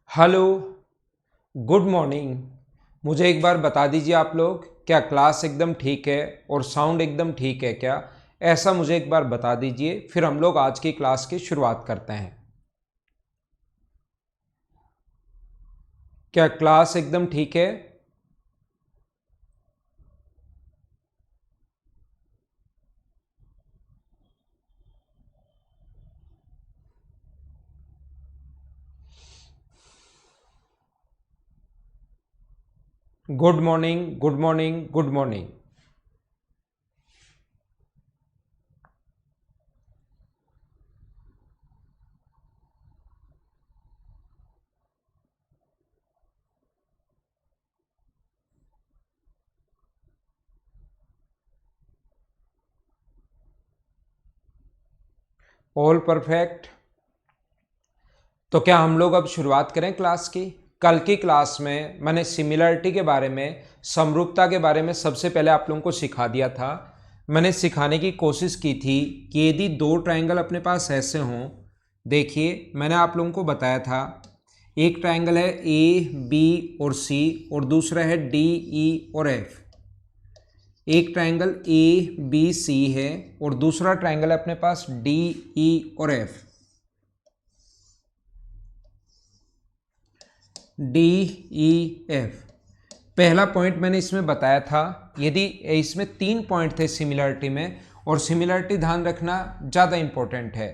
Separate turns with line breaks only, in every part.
Hello, good morning. मुझे एक बार बता दीजिए आप लोग, क्या क्लास एकदम ठीक है और साउंड एकदम ठीक है क्या? ऐसा मुझे एक बार बता दीजिए, फिर हम लोग आज की क्लास की शुरुआत करते हैं। क्या क्लास एकदम ठीक है? Good morning, good morning, good morning. All perfect. तो क्या हम लोग अब शुरुआत करें क्लास की? कल की क्लास में मैंने सिमिलरिटी के बारे में, समरूपता के बारे में सबसे पहले आप लोगों को सिखा दिया था। मैंने सिखाने की कोशिश की थी कि यदि दो ट्रायंगल अपने पास ऐसे हों, देखिए मैंने आप लोगों को बताया था, एक ट्रायंगल है ए बी और सी और दूसरा है डी ई और एफ। एक ट्रायंगल ए बी सी है और दूसरा ट्रायंगल है अपने पास डी ई और एफ। D E F. पहला पॉइंट मैंने इसमें बताया था, यदि इसमें 3 पॉइंट थे सिमिलरिटी में, और सिमिलरिटी ध्यान रखना ज़्यादा इंपॉर्टेंट है।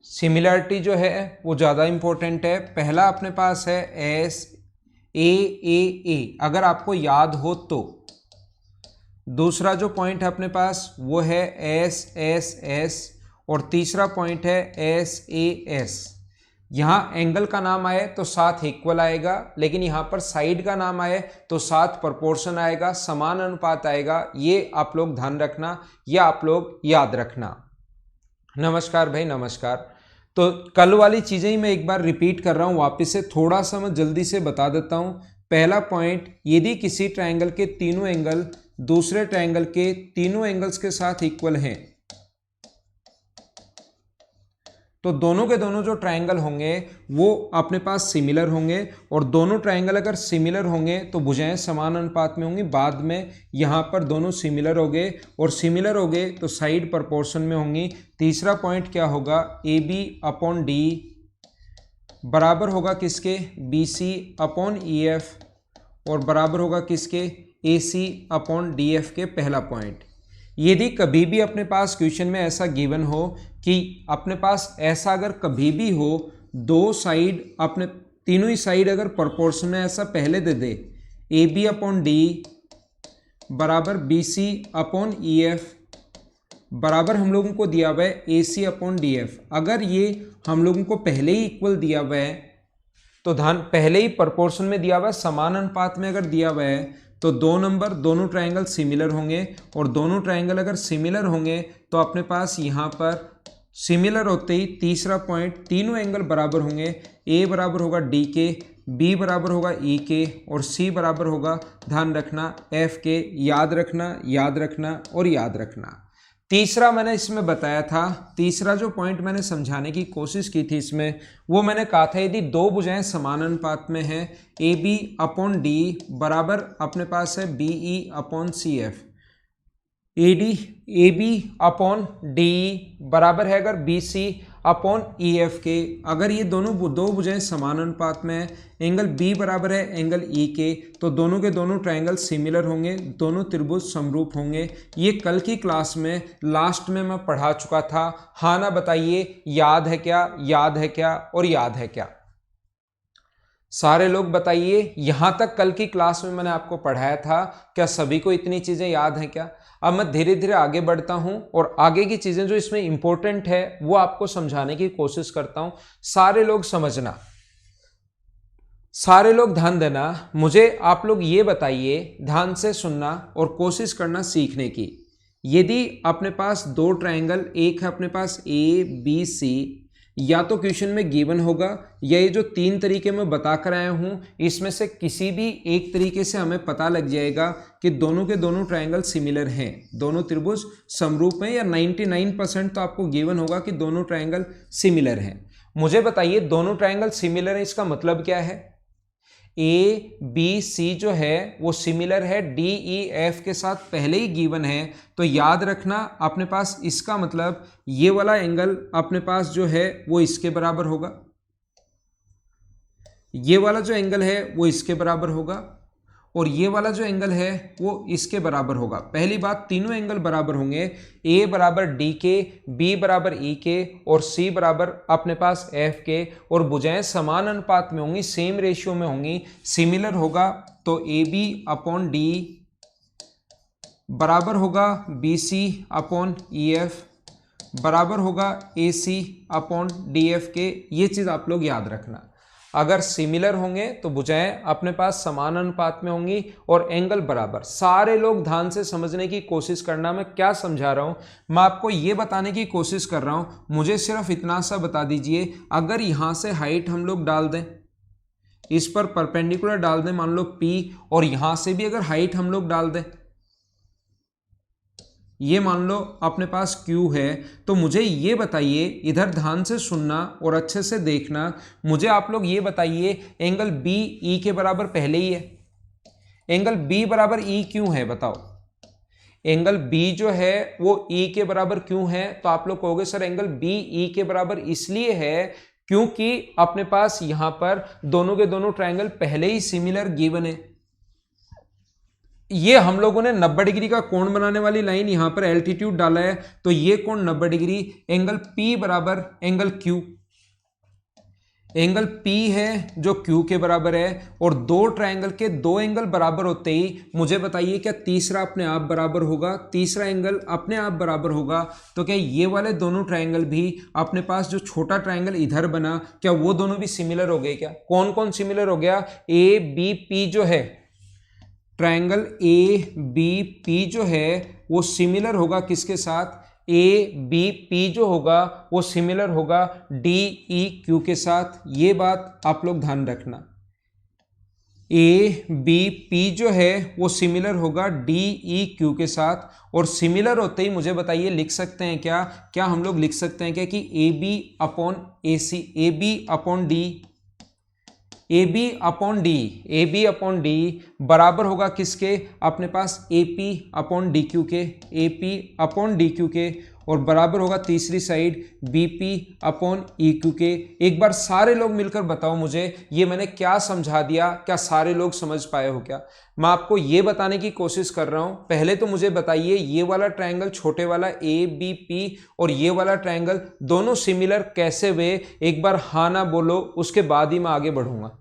सिमिलरिटी जो है वो ज़्यादा इंपॉर्टेंट है। पहला अपने पास है एस ए, अगर आपको याद हो तो। दूसरा जो पॉइंट है अपने पास वो है एस एस एस और तीसरा पॉइंट है एस ए एस। यहाँ एंगल का नाम आए तो साथ इक्वल आएगा, लेकिन यहाँ पर साइड का नाम आए तो साथ प्रोपोर्शन आएगा, समान अनुपात आएगा। ये आप लोग ध्यान रखना, ये आप लोग याद रखना। नमस्कार भाई, नमस्कार। तो कल वाली चीज़ें ही मैं एक बार रिपीट कर रहा हूँ वापस से, थोड़ा सा मैं जल्दी से बता देता हूँ। पहला पॉइंट, यदि किसी ट्रायंगल के तीनों एंगल दूसरे ट्रायंगल के तीनों एंगल्स के साथ इक्वल हैं, तो दोनों के दोनों जो ट्रायंगल होंगे वो अपने पास सिमिलर होंगे, और दोनों ट्रायंगल अगर सिमिलर होंगे तो भुजाएं समान अनुपात में होंगी। बाद में यहाँ पर दोनों सिमिलर हो गए, और सिमिलर हो गए तो साइड प्रोपोर्शन में होंगी। तीसरा पॉइंट क्या होगा, ए बी अपॉन डी बराबर होगा किसके, बी सी अपॉन ई एफ, और बराबर होगा किसके, a c upon D f के। पहला पॉइंट, यदि कभी भी अपने पास क्वेश्चन में ऐसा गिवन हो कि अपने पास ऐसा अगर कभी भी हो, दो साइड अपने तीनों ही साइड अगर प्रोपोर्शन में ऐसा पहले दे दे, ए बी अपॉन डी बराबर बी सी अपॉन ई एफ बराबर हम लोगों को दिया हुआ है a c upon D f. अगर ये हम लोगों को पहले ही इक्वल दिया हुआ है, तो ध्यान, पहले ही प्रोपोर्शन में दिया हुआ है, समान अनुपात में अगर दिया हुआ है, तो दो नंबर दोनों ट्रायंगल सिमिलर होंगे, और दोनों ट्रायंगल अगर सिमिलर होंगे तो अपने पास यहाँ पर सिमिलर होते ही तीसरा पॉइंट, तीनों एंगल बराबर होंगे। ए बराबर होगा डी के, बी बराबर होगा ई के, और सी बराबर होगा, ध्यान रखना, एफ के। याद रखना, याद रखना और याद रखना। तीसरा मैंने इसमें बताया था, तीसरा जो पॉइंट मैंने समझाने की कोशिश की थी इसमें, वो मैंने कहा था यदि दो भुजाएं समान अनुपात में हैं, ए बी अपॉन डी बराबर अपने पास है b e upon c f. A B upon D बराबर है अगर बी सी अपॉन ई एफ के। अगर ये दोनों दो भुजाएं समान अनुपात में है, एंगल बी बराबर है एंगल ई के, तो दोनों के दोनों ट्रायंगल सिमिलर होंगे, दोनों त्रिभुज समरूप होंगे। ये कल की क्लास में लास्ट में मैं पढ़ा चुका था। हाँ ना बताइए, याद है क्या, याद है क्या और याद है क्या? सारे लोग बताइए, यहां तक कल की क्लास में मैंने आपको पढ़ाया था, क्या सभी को इतनी चीजें याद हैं क्या? अब मैं धीरे धीरे आगे बढ़ता हूं और आगे की चीजें जो इसमें इंपॉर्टेंट है वो आपको समझाने की कोशिश करता हूं। सारे लोग समझना, सारे लोग ध्यान देना। मुझे आप लोग ये बताइए, ध्यान से सुनना और कोशिश करना सीखने की। यदि अपने पास दो ट्रायंगल, एक है अपने पास ए बी सी, या तो क्वेश्चन में गिवन होगा, या ये जो तीन तरीके मैं बता कर आया हूं इसमें से किसी भी एक तरीके से हमें पता लग जाएगा कि दोनों के दोनों ट्रायंगल सिमिलर हैं, दोनों त्रिभुज समरूप हैं, या 99% तो आपको गिवन होगा कि दोनों ट्रायंगल सिमिलर हैं। मुझे बताइए दोनों ट्रायंगल सिमिलर है, इसका मतलब क्या है? ए बी सी जो है वो सिमिलर है डी ई एफ के साथ, पहले ही गिवन है। तो याद रखना अपने पास, इसका मतलब ये वाला एंगल अपने पास जो है वो इसके बराबर होगा, ये वाला जो एंगल है वो इसके बराबर होगा, और ये वाला जो एंगल है वो इसके बराबर होगा। पहली बात, तीनों एंगल बराबर होंगे, ए बराबर डी के, बी बराबर ई के और सी बराबर अपने पास एफ के, और भुजाएं समान अनुपात में होंगी, सेम रेशियो में होंगी, सिमिलर होगा। तो ए बी अपॉन डी बराबर होगा बी सी अपॉन ई एफ बराबर होगा a c upon D f के। ये चीज़ आप लोग याद रखना, अगर सिमिलर होंगे तो भुजाएं अपने पास समान अनुपात में होंगी और एंगल बराबर। सारे लोग ध्यान से समझने की कोशिश करना, मैं क्या समझा रहा हूं, मैं आपको ये बताने की कोशिश कर रहा हूं। मुझे सिर्फ इतना सा बता दीजिए, अगर यहां से हाइट हम लोग डाल दें, इस पर परपेंडिकुलर डाल दें, मान लो P, और यहां से भी अगर हाइट हम लोग डाल दें, ये मान लो अपने पास Q है, तो मुझे ये बताइए, इधर ध्यान से सुनना और अच्छे से देखना, मुझे आप लोग ये बताइए एंगल बी ई के बराबर पहले ही है, एंगल बी बराबर ई क्यों है? बताओ, एंगल बी जो है वो ई के बराबर क्यों है? तो आप लोग कहोगे सर एंगल बी ई के बराबर इसलिए है क्योंकि अपने पास यहां पर दोनों के दोनों ट्रायंगल पहले ही सिमिलर गिवन है। ये हम लोगों ने 90 डिग्री का कोण बनाने वाली लाइन यहां पर एल्टीट्यूड डाला है, तो ये कोण 90 डिग्री, एंगल P बराबर एंगल Q, एंगल P है जो Q के बराबर है, और दो ट्रायंगल के दो एंगल बराबर होते ही मुझे बताइए क्या तीसरा अपने आप बराबर होगा? तीसरा एंगल अपने आप बराबर होगा, तो क्या ये वाले दोनों ट्रायंगल भी अपने पास जो छोटा ट्रायंगल इधर बना, क्या वो दोनों भी सिमिलर हो गए? क्या कौन कौन सिमिलर हो गया? ए बी पी जो है, ट्रायंगल ए बी पी जो है वो सिमिलर होगा किसके साथ? ए बी पी जो होगा वो सिमिलर होगा डी ई क्यू के साथ। ये बात आप लोग ध्यान रखना, ए बी पी जो है वो सिमिलर होगा डी ई क्यू के साथ, और सिमिलर होते ही मुझे बताइए लिख सकते हैं क्या? क्या हम लोग लिख सकते हैं क्या कि A B upon A C, A B upon D, A B upon D, A B upon D बराबर होगा किसके? अपने पास A P upon D Q K, A P upon D Q K, और बराबर होगा तीसरी side B P upon E Q K. एक बार सारे लोग मिलकर बताओ मुझे ये मैंने क्या समझा दिया, क्या सारे लोग समझ पाए हो? क्या मैं आपको ये बताने की कोशिश कर रहा हूं, पहले तो मुझे बताइए ये वाला ट्रायंगल छोटे वाला ए बी पी और ये वाला ट्रायंगल दोनों सिमिलर कैसे हुए? एक बार हाँ ना बोलो, उसके बाद ही मैं आगे बढ़ूंगा।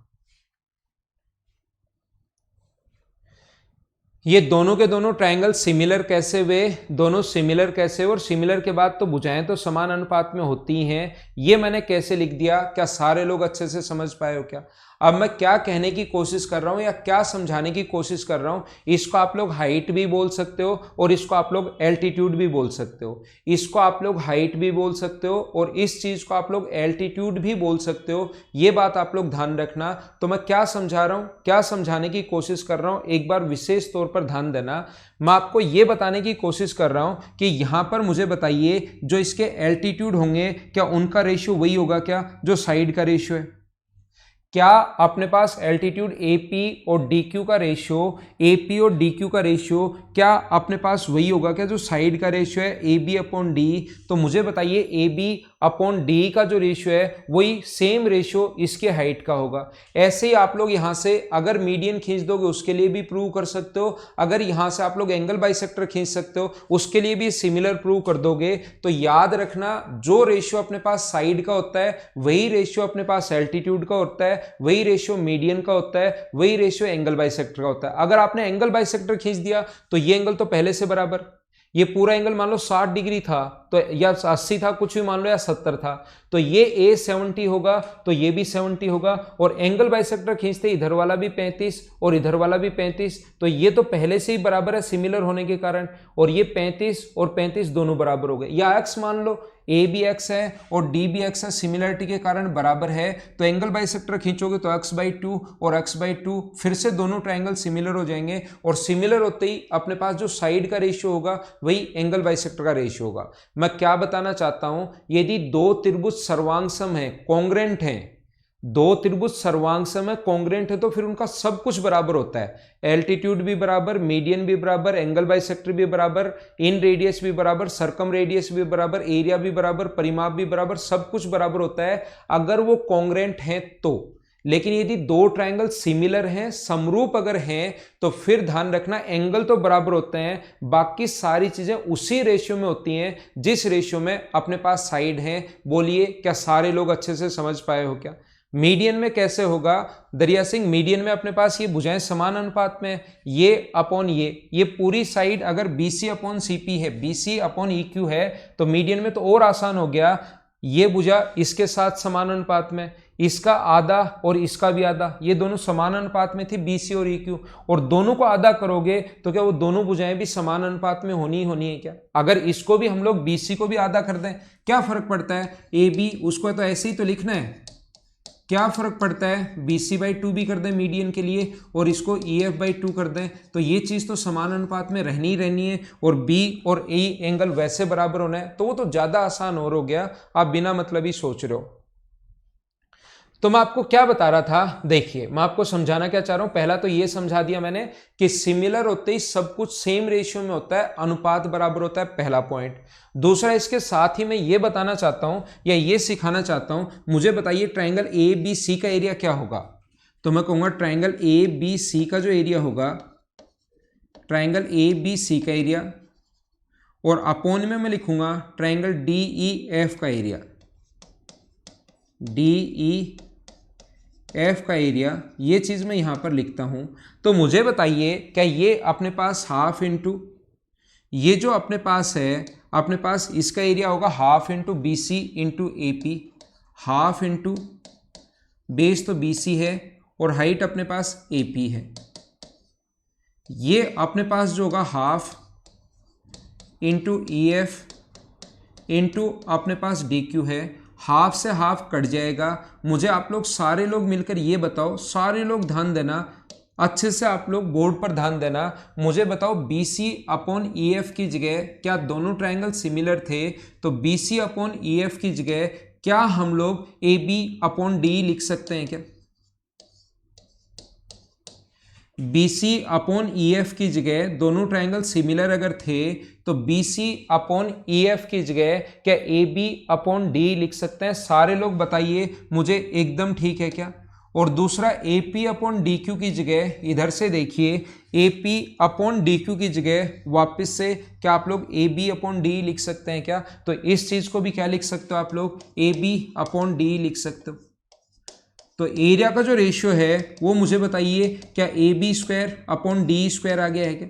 ये दोनों के दोनों ट्रायंगल सिमिलर कैसे हुए? दोनों सिमिलर कैसे हुए? और सिमिलर के बाद तो भुजाएं तो समान अनुपात में होती हैं, ये मैंने कैसे लिख दिया? क्या सारे लोग अच्छे से समझ पाए हो? क्या अब मैं क्या कहने की कोशिश कर रहा हूं या क्या समझाने की कोशिश कर रहा हूं? इसको आप लोग हाइट भी बोल सकते हो और इसको आप लोग एल्टीट्यूड भी बोल सकते हो, इसको आप लोग हाइट भी बोल सकते हो और इस चीज को आप लोग एल्टीट्यूड भी बोल सकते हो। ये बात आप लोग ध्यान रखना। तो मैं क्या समझा रहा हूं, क्या समझाने की कोशिश कर रहा हूं, एक बार विशेष तौर पर ध्यान देना। मैं आपको यह बताने की कोशिश कर रहा हूं कि यहां पर मुझे बताइए जो इसके एल्टीट्यूड होंगे क्या उनका रेशियो वही होगा क्या जो साइड का रेशियो है? क्या अपने पास एल्टीट्यूड AP और DQ का रेशियो, AP और DQ का रेशियो क्या अपने पास वही होगा क्या जो साइड का रेशियो है AB अपॉन D? तो मुझे बताइए AB अपॉन D का जो रेशियो है वही सेम रेशियो इसके हाइट का होगा। ऐसे ही आप लोग यहाँ से अगर मीडियन खींच दोगे उसके लिए भी प्रूव कर सकते हो, अगर यहाँ से आप लोग एंगल बाइसेक्टर खींच सकते हो उसके लिए भी सिमिलर प्रूव कर दोगे। तो याद रखना जो रेशियो अपने पास साइड का होता है वही रेशियो अपने पास एल्टीट्यूड का होता है, वही रेशियो मीडियन का होता है, वही रेशियो एंगल बाइसेक्टर का होता है। अगर आपने एंगल बाइसेक्टर खींच दिया तो ये एंगल तो पहले से बराबर, ये पूरा एंगल मान लो 60 डिग्री था तो या 80 था, कुछ भी मान लो, या 70 था, तो ये A 70 होगा तो ये भी 70 होगा। और एंगल बाइसेक्टर खींचते इधर वाला भी 35 और इधर वाला भी 35, तो ये तो पहले से ही बराबर है सिमिलर होने के कारण, और ये 35 और 35 दोनों बराबर हो गए। या x मान लो A भी x है और D भी x है, सिमिलरिटी के कारण बराबर है, तो एंगल बाइसेक्टर खींचोगे तो x/2 और x/2 फिर से दोनों ट्रायंगल सिमिलर हो जाएंगे, और सिमिलर होते ही अपने पास जो साइड का रेशियो होगा वही एंगल बाइसेक्टर का रेशियो होगा। मैं क्या बताना चाहता हूं, यदि दो त्रिभुज सर्वांगसम है, कॉन्ग्रेंट हैं, दो त्रिभुज सर्वांगसम है, कॉन्ग्रेंट है, तो फिर उनका सब कुछ बराबर होता है। एल्टीट्यूड भी बराबर, मीडियन भी बराबर, एंगल बाइसेक्टर भी बराबर, इन रेडियस भी बराबर, सरकम रेडियस भी बराबर, एरिया भी बराबर, परिमाप भी बराबर, सब कुछ बराबर होता है अगर वो कॉन्ग्रेंट हैं तो। लेकिन यदि दो ट्रायंगल सिमिलर हैं, समरूप अगर हैं, तो फिर ध्यान रखना एंगल तो बराबर होते हैं, बाकी सारी चीजें उसी रेशियो में होती हैं जिस रेशियो में अपने पास साइड हैं। बोलिए क्या सारे लोग अच्छे से समझ पाए हो क्या? मीडियन में कैसे होगा दरिया सिंह? मीडियन में अपने पास ये भुजाएं समान अनुपात में, ये अपॉन ये पूरी साइड अगर BC अपॉन CP है, BC अपॉन EQ है, तो मीडियन में तो और आसान हो गया, ये भुजा इसके साथ समान अनुपात में, इसका आधा और इसका भी आधा, ये दोनों समान अनुपात में थी BC और EQ, और दोनों को आधा करोगे तो क्या वो दोनों भुजाएं भी समान अनुपात में होनी है क्या? अगर इसको भी हम लोग BC को भी आधा कर दें, क्या फर्क पड़ता है? AB उसको तो ऐसे ही तो लिखना है, क्या फर्क पड़ता है? BC/2 भी कर दें मीडियन के लिए, और इसको EF/2 कर दें, तो ये चीज तो समान अनुपात में रहनी ही रहनी है, और B और E एंगल वैसे बराबर होना है, तो वो तो ज्यादा आसान और हो गया। आप बिना मतलब ही सोच रहे हो। तो मैं आपको क्या बता रहा था, देखिए मैं आपको समझाना क्या चाह रहा हूं। पहला तो ये समझा दिया मैंने कि सिमिलर होते ही सब कुछ सेम रेशियो में होता है, अनुपात बराबर होता है, पहला पॉइंट। दूसरा, इसके साथ ही मैं ये बताना चाहता हूं या ये सिखाना चाहता हूं, मुझे बताइए ट्रायंगल ABC का एरिया क्या होगा? तो मैं कहूंगा ट्रायंगल ABC का जो एरिया होगा, ट्रायंगल ABC का एरिया, और अपोन में मैं लिखूंगा ट्रायंगल DEF का एरिया, DEF का एरिया, ये चीज मैं यहां पर लिखता हूं। तो मुझे बताइए क्या ये अपने पास हाफ इंटू ये जो अपने पास है, अपने पास इसका एरिया होगा half into BC into AP, half into base तो BC है और हाइट अपने पास AP है। ये अपने पास जो होगा हाफ इंटू EF इंटू अपने पास DQ है, हाफ से हाफ कट जाएगा। मुझे आप लोग सारे लोग मिलकर ये बताओ, सारे लोग ध्यान देना, अच्छे से आप लोग बोर्ड पर ध्यान देना, मुझे बताओ BC अपॉन EF की जगह क्या दोनों ट्रायंगल सिमिलर थे? तो BC अपॉन EF की जगह क्या हम लोग AB अपॉन DE लिख सकते हैं क्या? BC अपॉन EF की जगह दोनों ट्रायंगल सिमिलर अगर थे तो BC अपॉन EF की जगह क्या AB अपॉन D लिख सकते हैं? सारे लोग बताइए मुझे, एकदम ठीक है क्या? और दूसरा, AP अपॉन DQ की जगह इधर से देखिए, AP अपॉन DQ की जगह वापस से क्या आप लोग AB अपॉन D लिख सकते हैं क्या? तो इस चीज को भी क्या लिख सकते हो आप लोग? AB अपॉन D लिख सकते हो। तो एरिया का जो रेशियो है वो मुझे बताइए, क्या AB² अपॉन D² आ गया है क्या?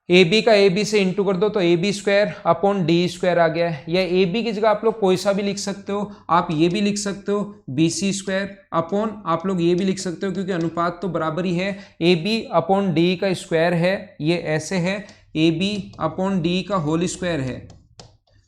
AB का AB से इंटू कर दो तो AB² अपॉन D² आ गया है। या AB की जगह आप लोग कोई सा भी लिख सकते हो, आप ये भी लिख सकते हो BC² अपॉन, आप लोग ये भी लिख सकते हो क्योंकि अनुपात तो बराबर ही है, AB अपॉन D का स्क्वायर है, ये ऐसे है, AB अपॉन D का होल स्क्वायर है,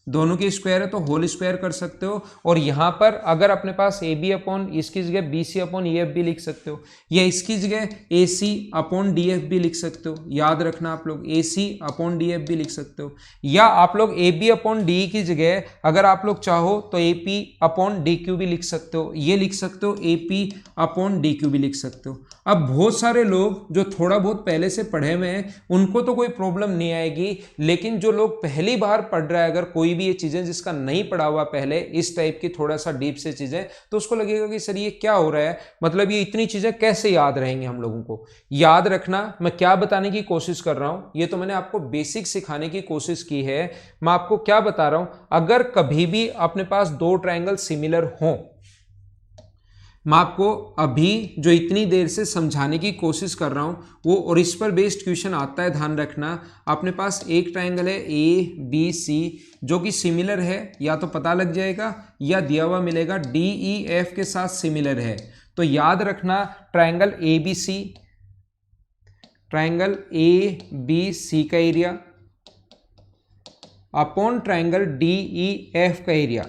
दोनों के स्क्वायर है तो होल स्क्वायर कर सकते हो। और यहां पर अगर अपने पास AB अपॉन इसकी जगह BC अपॉन EF भी लिख सकते हो, या इसकी जगह AC अपॉन DF भी लिख सकते हो, याद रखना आप लोग AC अपॉन DF भी लिख सकते हो। या आप लोग AB अपॉन DE की जगह अगर आप लोग चाहो तो AP अपॉन DQ भी लिख सकते हो, ये लिख सकते हो AP अपॉन DQ भी लिख सकते हो। अब बहुत सारे लोग जो थोड़ा बहुत पहले से पढ़े हुए हैं उनको तो कोई प्रॉब्लम नहीं आएगी, लेकिन जो लोग पहली बार पढ़ रहा है, अगर कोई भी ये चीजें जिसका नहीं पढ़ा हुआ पहले इस टाइप की थोड़ा सा डीप से चीजें, तो उसको लगेगा कि सर ये क्या हो रहा है, मतलब ये इतनी चीजें कैसे याद रहेंगी हम लोगों को। याद रखना मैं क्या बताने की कोशिश कर रहा हूं, ये तो मैंने आपको बेसिक सिखाने की कोशिश की है। मैं आपको क्या बता रहा हूं, अगर कभी भी अपने पास दो ट्रायंगल सिमिलर हों, मैं आपको अभी जो इतनी देर से समझाने की कोशिश कर रहा हूं वो, और इस पर बेस्ड क्वेश्चन आता है, ध्यान रखना। अपने पास एक ट्रायंगल है ABC जो कि सिमिलर है, या तो पता लग जाएगा या दिया हुआ मिलेगा DEF के साथ सिमिलर है। तो याद रखना ट्रायंगल ABC, ट्रायंगल ABC का एरिया अपॉन ट्रायंगल DEF का एरिया,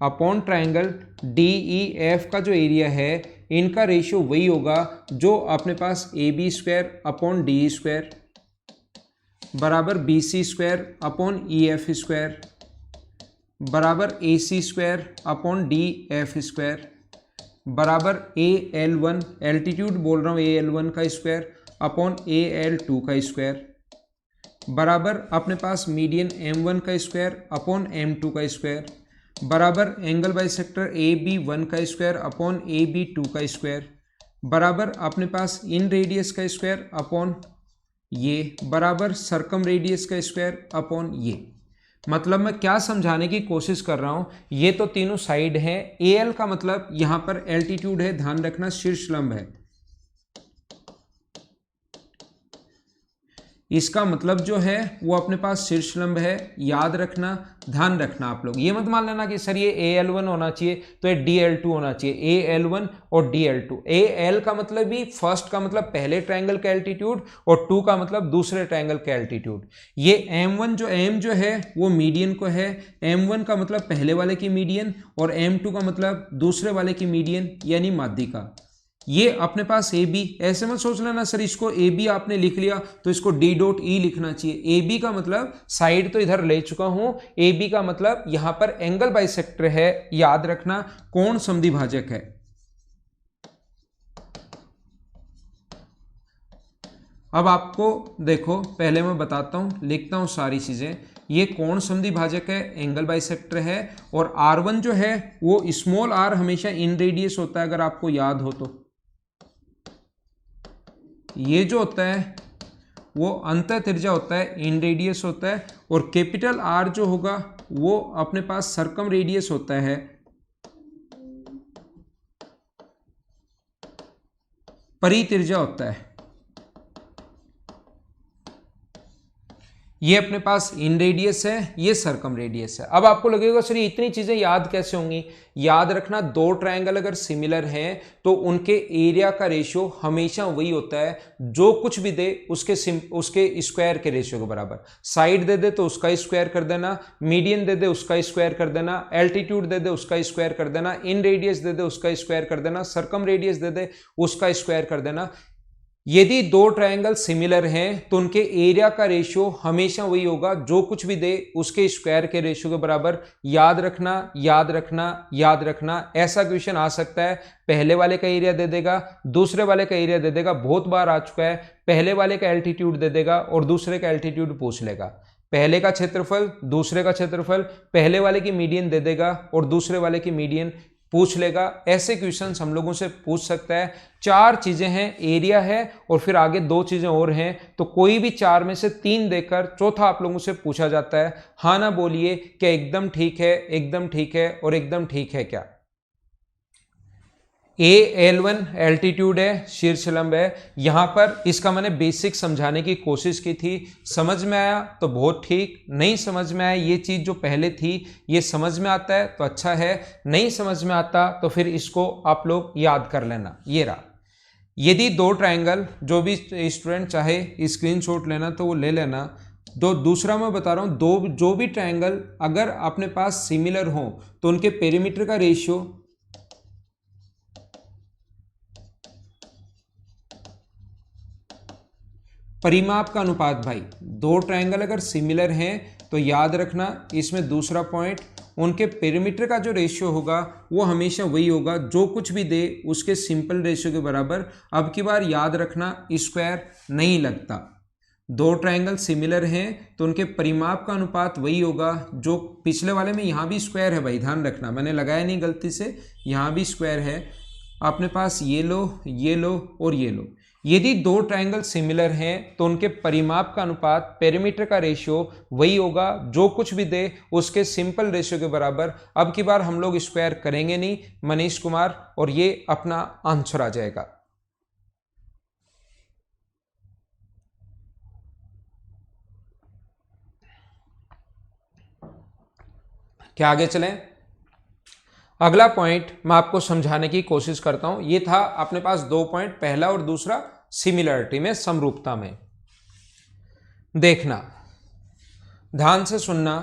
अपॉन ट्रायंगल DEF का जो एरिया है, इनका रेशियो वही होगा जो अपने पास AB² अपॉन DE²। बराबर बी सी स्क्वायर अपॉन ई एफ स्क्वायर बराबर A C square upon D F square बराबर ए एल वन, एल्टीट्यूड बोल रहा हूँ, ए एल वन का square upon A L two का स्क्वायर बराबर अपने पास मीडियन एम वन का स्क्वायर अपॉन एम टू का स्क्वायर बराबर angle bisector A B one का स्क्वायर अपॉन ए बी टू का स्क्वायर बराबर अपने पास इन रेडियस का स्क्वायर अपॉन ये बराबर सरकम रेडियस का स्क्वायर अपॉन ये। मतलब मैं क्या समझाने की कोशिश कर रहा हूँ, ये तो तीनों साइड है। ए एल का मतलब यहाँ पर एल्टीट्यूड है, ध्यान रखना शीर्ष लंब है। इसका मतलब जो है वो अपने पास शीर्ष लंब है, याद रखना, ध्यान रखना आप लोग। ये मत मान लेना कि सर ये ए एल वन होना चाहिए तो ये डी एल टू होना चाहिए, ए एल वन और D L two. A L का मतलब भी फर्स्ट का मतलब पहले ट्रायंगल का एल्टीट्यूड और टू का मतलब दूसरे ट्रायंगल का एल्टीट्यूड। ये एम वन जो एम जो है वो मीडियन को है, एम वन का मतलब पहले वाले की मीडियन और एम टू का मतलब दूसरे वाले की मीडियन यानी माध्यिका। ये अपने पास ए बी, ऐसे मत सोच लेना सर इसको ए बी आपने लिख लिया तो इसको डी डॉट ई लिखना चाहिए। ए बी का मतलब साइड तो इधर ले चुका हूं, ए बी का मतलब यहां पर एंगल बाइसेक्टर है, याद रखना, कोण समद्विभाजक है। अब आपको देखो, पहले मैं बताता हूं, लिखता हूं सारी चीजें। ये कोण समद्विभाजक है, एंगल बाइसेक्टर है और R1 जो है वो स्मॉल r हमेशा इन रेडियस होता है, अगर आपको याद हो तो। ये जो होता है वो अंतः त्रिज्या होता है, इन रेडियस होता है, और कैपिटल R जो होगा वो अपने पास सरकम रेडियस होता है, परित्रिज्या होता है। ये अपने पास इन रेडियस है, ये सरकम रेडियस है। अब आपको लगेगा सर ये इतनी चीजें याद कैसे होंगी? याद रखना, दो ट्रायंगल अगर सिमिलर हैं तो उनके एरिया का रेशियो हमेशा वही होता है, जो कुछ भी दे उसके स्क्वायर के रेशियो के बराबर। साइड दे दे तो उसका स्क्वायर कर देना, मीडियन दे दे उसका स्क्वायर कर देना, एल्टीट्यूड दे दे उसका स्क्वायर कर देना, इन रेडियस दे दे उसका स्क्वायर कर देना, सरकम रेडियस दे दे उसका स्क्वायर कर देना। यदि दो ट्रायंगल सिमिलर हैं तो उनके एरिया का रेशियो हमेशा वही होगा, जो कुछ भी दे उसके स्क्वायर के रेशियो के बराबर। याद रखना, याद रखना, याद रखना। ऐसा क्वेश्चन आ सकता है, पहले वाले का एरिया दे देगा, दूसरे वाले का एरिया दे देगा, बहुत बार आ चुका है। पहले वाले का एल्टीट्यूड दे देगा और दूसरे का एल्टीट्यूड पूछ लेगा। पहले का क्षेत्रफल, दूसरे का क्षेत्रफल, पहले वाले की मीडियन दे देगा और दूसरे वाले की मीडियन पूछ लेगा। ऐसे क्वेश्चंस हम लोगों से पूछ सकता है। चार चीजें हैं, एरिया है और फिर आगे दो चीजें और हैं, तो कोई भी चार में से तीन देकर चौथा आप लोगों से पूछा जाता है। हाँ ना बोलिए, क्या एकदम ठीक है, एकदम ठीक है और एकदम ठीक है क्या? A-L1 एल्टीट्यूड है, शीर्ष लंब है। यहां पर इसका मैंने बेसिक समझाने की कोशिश की थी, समझ में आया तो बहुत ठीक, नहीं समझ में आया, ये चीज जो पहले थी ये समझ में आता है तो अच्छा है, नहीं समझ में आता तो फिर इसको आप लोग याद कर लेना। ये रहा, यदि दो ट्रायंगल, जो भी स्टूडेंट चाहे स्क्रीनशॉट लेना तो वो ले लेना। दूसरा मैं बता रहा हूं, जो भी ट्रायंगल अगर अपने पास सिमिलर हो तो उनके पेरीमीटर का रेशियो, परिमाप का अनुपात, भाई दो ट्रायंगल अगर सिमिलर हैं तो याद रखना इसमें दूसरा पॉइंट, उनके पेरीमीटर का जो रेशियो होगा वो हमेशा वही होगा, जो कुछ भी दे उसके सिंपल रेशियो के बराबर। अब की बार याद रखना, स्क्वायर नहीं लगता। दो ट्रायंगल सिमिलर हैं तो उनके परिमाप का अनुपात वही होगा, जो पिछले वाले में यहाँ भी स्क्वायर है भाई, ध्यान रखना, मैंने लगाया नहीं गलती से, यहाँ भी स्क्वायर है। अपने पास ये लो, ये लो और ये लो। यदि दो ट्रायंगल सिमिलर हैं तो उनके परिमाप का अनुपात, पेरीमीटर का रेशियो वही होगा, जो कुछ भी दे उसके सिंपल रेशियो के बराबर। अब की बार हम लोग स्क्वायर करेंगे नहीं मनीष कुमार, और ये अपना आंसर आ जाएगा। क्या आगे चलें? अगला पॉइंट मैं आपको समझाने की कोशिश करता हूं। ये था अपने पास दो पॉइंट, पहला और दूसरा सिमिलरिटी में, समरूपता में। देखना, ध्यान से सुनना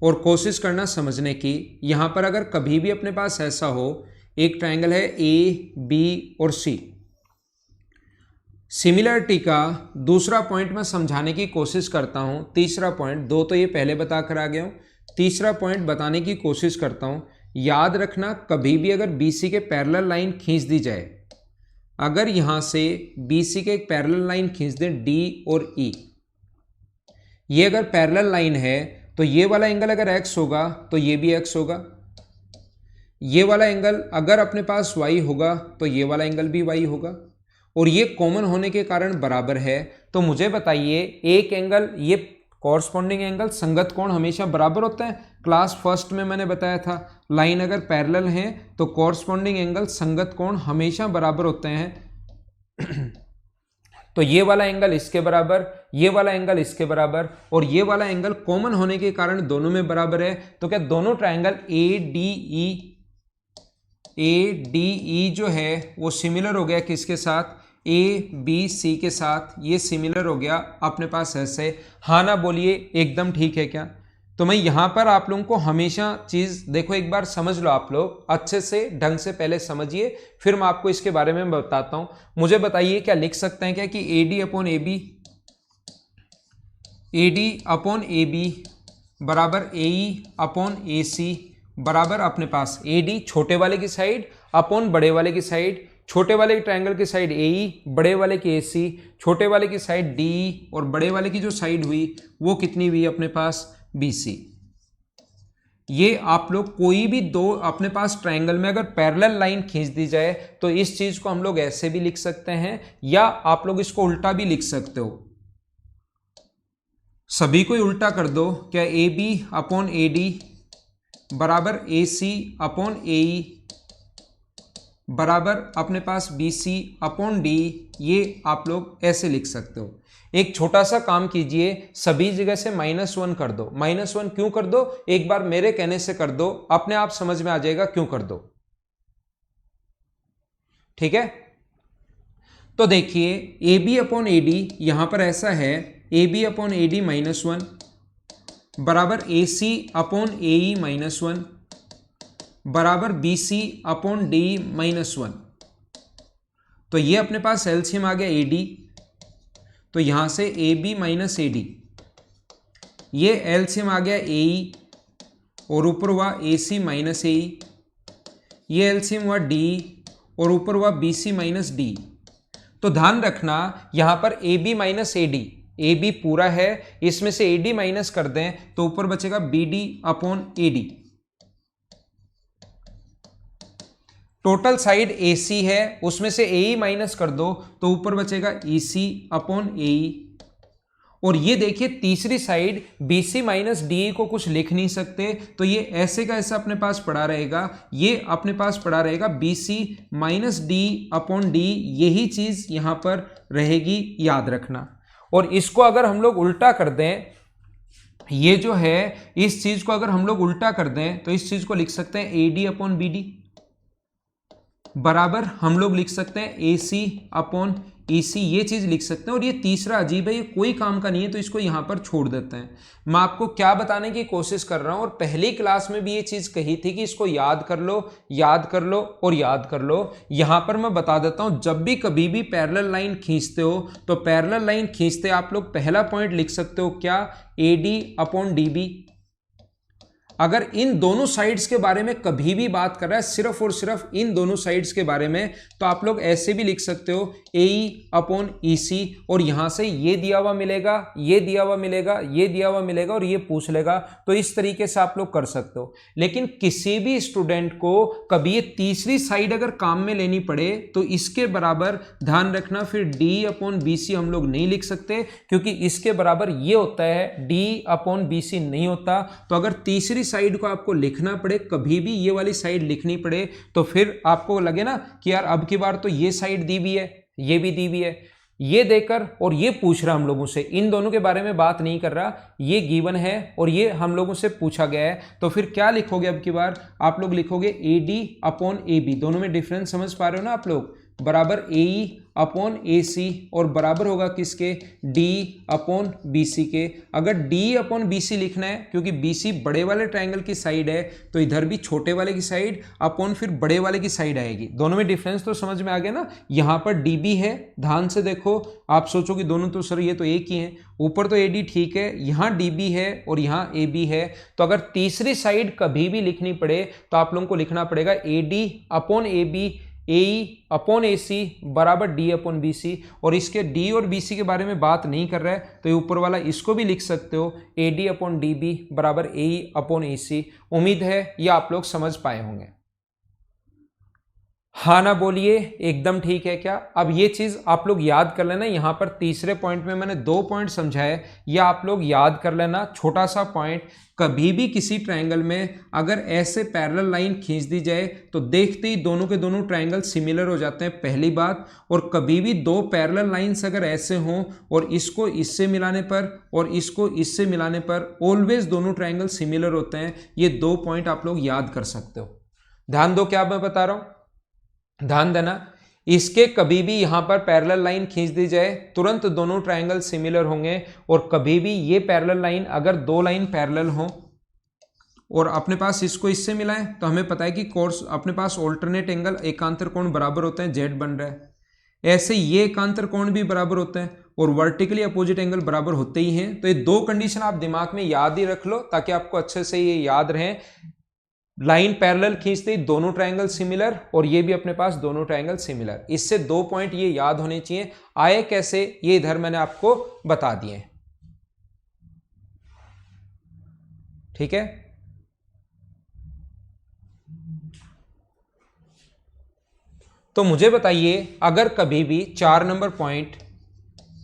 और कोशिश करना समझने की। यहां पर अगर कभी भी अपने पास ऐसा हो, एक ट्रायंगल है ए बी और सी, सिमिलरिटी का दूसरा पॉइंट मैं समझाने की कोशिश करता हूं। तीसरा पॉइंट, दो तो ये पहले बता कर आ गया हूं, तीसरा पॉइंट बताने की कोशिश करता हूं। याद रखना, कभी भी अगर BC के पैरेलल लाइन खींच दी जाए, अगर यहां से BC के एक पैरेलल लाइन खींच दें D और E, ये अगर पैरेलल लाइन है तो ये वाला एंगल अगर x होगा तो ये भी x होगा, ये वाला एंगल अगर अपने पास y होगा तो ये वाला एंगल भी y होगा, और ये कॉमन होने के कारण बराबर है। तो मुझे बताइए, एक एंगल, ये कॉरस्पॉन्डिंग एंगल, संगत कोण हमेशा बराबर होता है। क्लास फर्स्ट में मैंने बताया था, लाइन अगर पैरेलल है तो कॉरस्पॉन्डिंग एंगल, संगत कोण हमेशा बराबर होते हैं। तो ये वाला एंगल इसके बराबर, ये वाला एंगल इसके बराबर, और ये वाला एंगल कॉमन होने के कारण दोनों में बराबर है। तो क्या दोनों ट्रायंगल ADE जो है वो सिमिलर हो गया किसके साथ? ABC के साथ। ये सिमिलर हो गया अपने पास ऐसे। हाँ ना बोलिए, एकदम ठीक है क्या? तो मैं यहां पर आप लोगों को हमेशा चीज देखो, एक बार समझ लो, आप लोग अच्छे से ढंग से पहले समझिए, फिर मैं आपको इसके बारे में बताता हूं। मुझे बताइए, क्या लिख सकते हैं क्या कि AD अपॉन AB बराबर AE अपॉन AC बराबर अपने पास AD छोटे वाले की साइड अपॉन बड़े वाले की साइड, छोटे वाले के ट्रायंगल की साइड AE, बड़े वाले की AC, छोटे वाले की साइड DE, और बड़े वाले की जो साइड हुई वो कितनी हुई अपने पास? BC। ये आप लोग कोई भी दो अपने पास ट्रायंगल में अगर पैरेलल लाइन खींच दी जाए तो इस चीज को हम लोग ऐसे भी लिख सकते हैं, या आप लोग इसको उल्टा भी लिख सकते हो। सभी को उल्टा कर दो, क्या AB अपॉन AD बराबर AC अपॉन AE बराबर अपने पास BC अपॉन D, ये आप लोग ऐसे लिख सकते हो। एक छोटा सा काम कीजिए, सभी जगह से -1 कर दो। -1 क्यों कर दो? एक बार मेरे कहने से कर दो, अपने आप समझ में आ जाएगा क्यों कर दो। ठीक है, तो देखिए AB अपॉन AD यहां पर ऐसा है, AB अपॉन AD -1 बराबर AC अपॉन AE -1 बराबर BC अपॉन D -1। तो ये अपने पास एलसीएम आ गया AD, तो यहां से AB माइनस AD, ये एलसीएम आ गया AE, और ऊपर हुआ AC माइनस AE, ये एलसीएम हुआ DE, और ऊपर हुआ BC माइनस D। तो ध्यान रखना, यहां पर AB माइनस AD, AB पूरा है, इसमें से AD माइनस कर दें तो ऊपर बचेगा BD upon AD। Total side AC है, उसमें से AE माइनस कर दो तो ऊपर बचेगा EC अपॉन AE। और ये देखिए तीसरी साइड BC माइनस DE को कुछ लिख नहीं सकते, तो ये ऐसे का ऐसा अपने पास पड़ा रहेगा, ये अपने पास पड़ा रहेगा BC minus D upon D, यही चीज यहां पर रहेगी, याद रखना। और इसको अगर हम लोग उल्टा कर दें, ये जो है इस चीज को अगर हम लोग उल्टा कर दें तो इस चीज को लिख सकते हैं AD अपॉन BD बराबर हम लोग लिख सकते हैं AC अपॉन EC, ये चीज लिख सकते हैं। और ये तीसरा अजीब है, ये कोई काम का नहीं है, तो इसको यहां पर छोड़ देते हैं। मैं आपको क्या बताने की कोशिश कर रहा हूं, और पहली क्लास में भी ये चीज कही थी कि इसको याद कर लो, याद कर लो और याद कर लो। यहां पर मैं बता देता हूं, जब भी कभी भी पैरेलल लाइन खींचते हो तो पैरेलल लाइन खींचते आप लोग पहला पॉइंट लिख सकते हो क्या? AD upon DB। अगर इन दोनों साइड्स के बारे में कभी भी बात कर रहा है, सिर्फ और सिर्फ इन दोनों साइड्स के बारे में, तो आप लोग ऐसे भी लिख सकते हो AE अपॉन EC, और यहां से ये दिया हुआ मिलेगा, ये दिया हुआ मिलेगा, ये दिया हुआ मिलेगा, और ये पूछ लेगा, तो इस तरीके से आप लोग कर सकते हो। लेकिन किसी भी स्टूडेंट को कभी ये तीसरी साइड अगर काम में लेनी पड़े तो इसके बराबर ध्यान रखना, फिर D अपॉन BC हम लोग नहीं लिख सकते, क्योंकि इसके बराबर ये होता है, D अपॉन BC नहीं होता। तो अगर तीसरी साइड को आपको लिखना पड़े, कभी भी ये वाली साइड लिखनी पड़े, तो फिर आपको लगे ना कि यार अब की बार तो ये साइड दी भी है, ये भी दी भी है, ये देकर और ये पूछ रहा हम लोगों से, इन दोनों के बारे में बात नहीं कर रहा, ये गिवन है और ये हम लोगों से पूछा गया है। तो फिर क्या लिखोगे अब की बार? आप लोग लिखोगे AD अपॉन AB। दोनों में डिफरेंस समझ पा रहे हो ना आप लोग? बराबर AE अपॉन AC और बराबर होगा किसके, D अपॉन BC के। अगर D अपॉन BC लिखना है क्योंकि BC बड़े वाले ट्रायंगल की साइड है तो इधर भी छोटे वाले की साइड अपॉन फिर बड़े वाले की साइड आएगी। दोनों में डिफरेंस तो समझ में आ गया ना। यहाँ पर DB है, ध्यान से देखो, आप सोचो कि दोनों तो सर ये तो एक ही है, ऊपर तो AD ठीक है, यहाँ DB है और यहाँ AB है। तो अगर तीसरी साइड कभी भी लिखनी पड़े तो आप लोगों को लिखना पड़ेगा AD upon AB AE upon AC बराबर D अपॉन BC। और इसके D और BC के बारे में बात नहीं कर रहा है तो ये ऊपर वाला इसको भी लिख सकते हो, AD अपॉन DB बराबर AE अपॉन AC। उम्मीद है ये आप लोग समझ पाए होंगे। हाँ ना बोलिए, एकदम ठीक है क्या। अब ये चीज आप लोग याद कर लेना, यहां पर तीसरे पॉइंट में मैंने 2 पॉइंट समझाए, ये आप लोग याद कर लेना। छोटा सा पॉइंट, कभी भी किसी ट्रायंगल में अगर ऐसे पैरेलल लाइन खींच दी जाए तो देखते ही दोनों के दोनों ट्रायंगल सिमिलर हो जाते हैं, पहली बात। और कभी भी 2 पैरेलल लाइंस अगर ऐसे हों और इसको इससे मिलाने पर और इसको इससे मिलाने पर ऑलवेज दोनों ट्रायंगल सिमिलर होते हैं। ये 2 पॉइंट आप लोग याद कर सकते हो। ध्यान दो क्या मैं बता रहा हूं, ध्यान देना। इसके कभी भी यहां पर पैरेलल लाइन खींच दी जाए तुरंत दोनों ट्रायंगल सिमिलर होंगे। और कभी भी ये पैरेलल लाइन अगर 2 लाइन पैरेलल हो और अपने पास इसको इससे मिलाएं तो हमें पता है कि कोर्स अपने पास ऑल्टरनेट एंगल एकांतर कोण बराबर होते हैं, जेड बन रहा है। ऐसे ये एकांतर कोण भी बराबर होते हैं और वर्टिकली अपोजिट एंगल बराबर होते ही हैं। तो ये 2 कंडीशन आप दिमाग में याद ही रख लो ताकि आपको अच्छे से ये याद रहे। लाइन पैरेलल खींचते ही दोनों ट्रायंगल सिमिलर और ये भी अपने पास दोनों ट्रायंगल सिमिलर। इससे 2 पॉइंट ये याद होने चाहिए। आए कैसे, ये इधर मैंने आपको बता दिए, ठीक है। तो मुझे बताइए, अगर कभी भी 4 नंबर पॉइंट,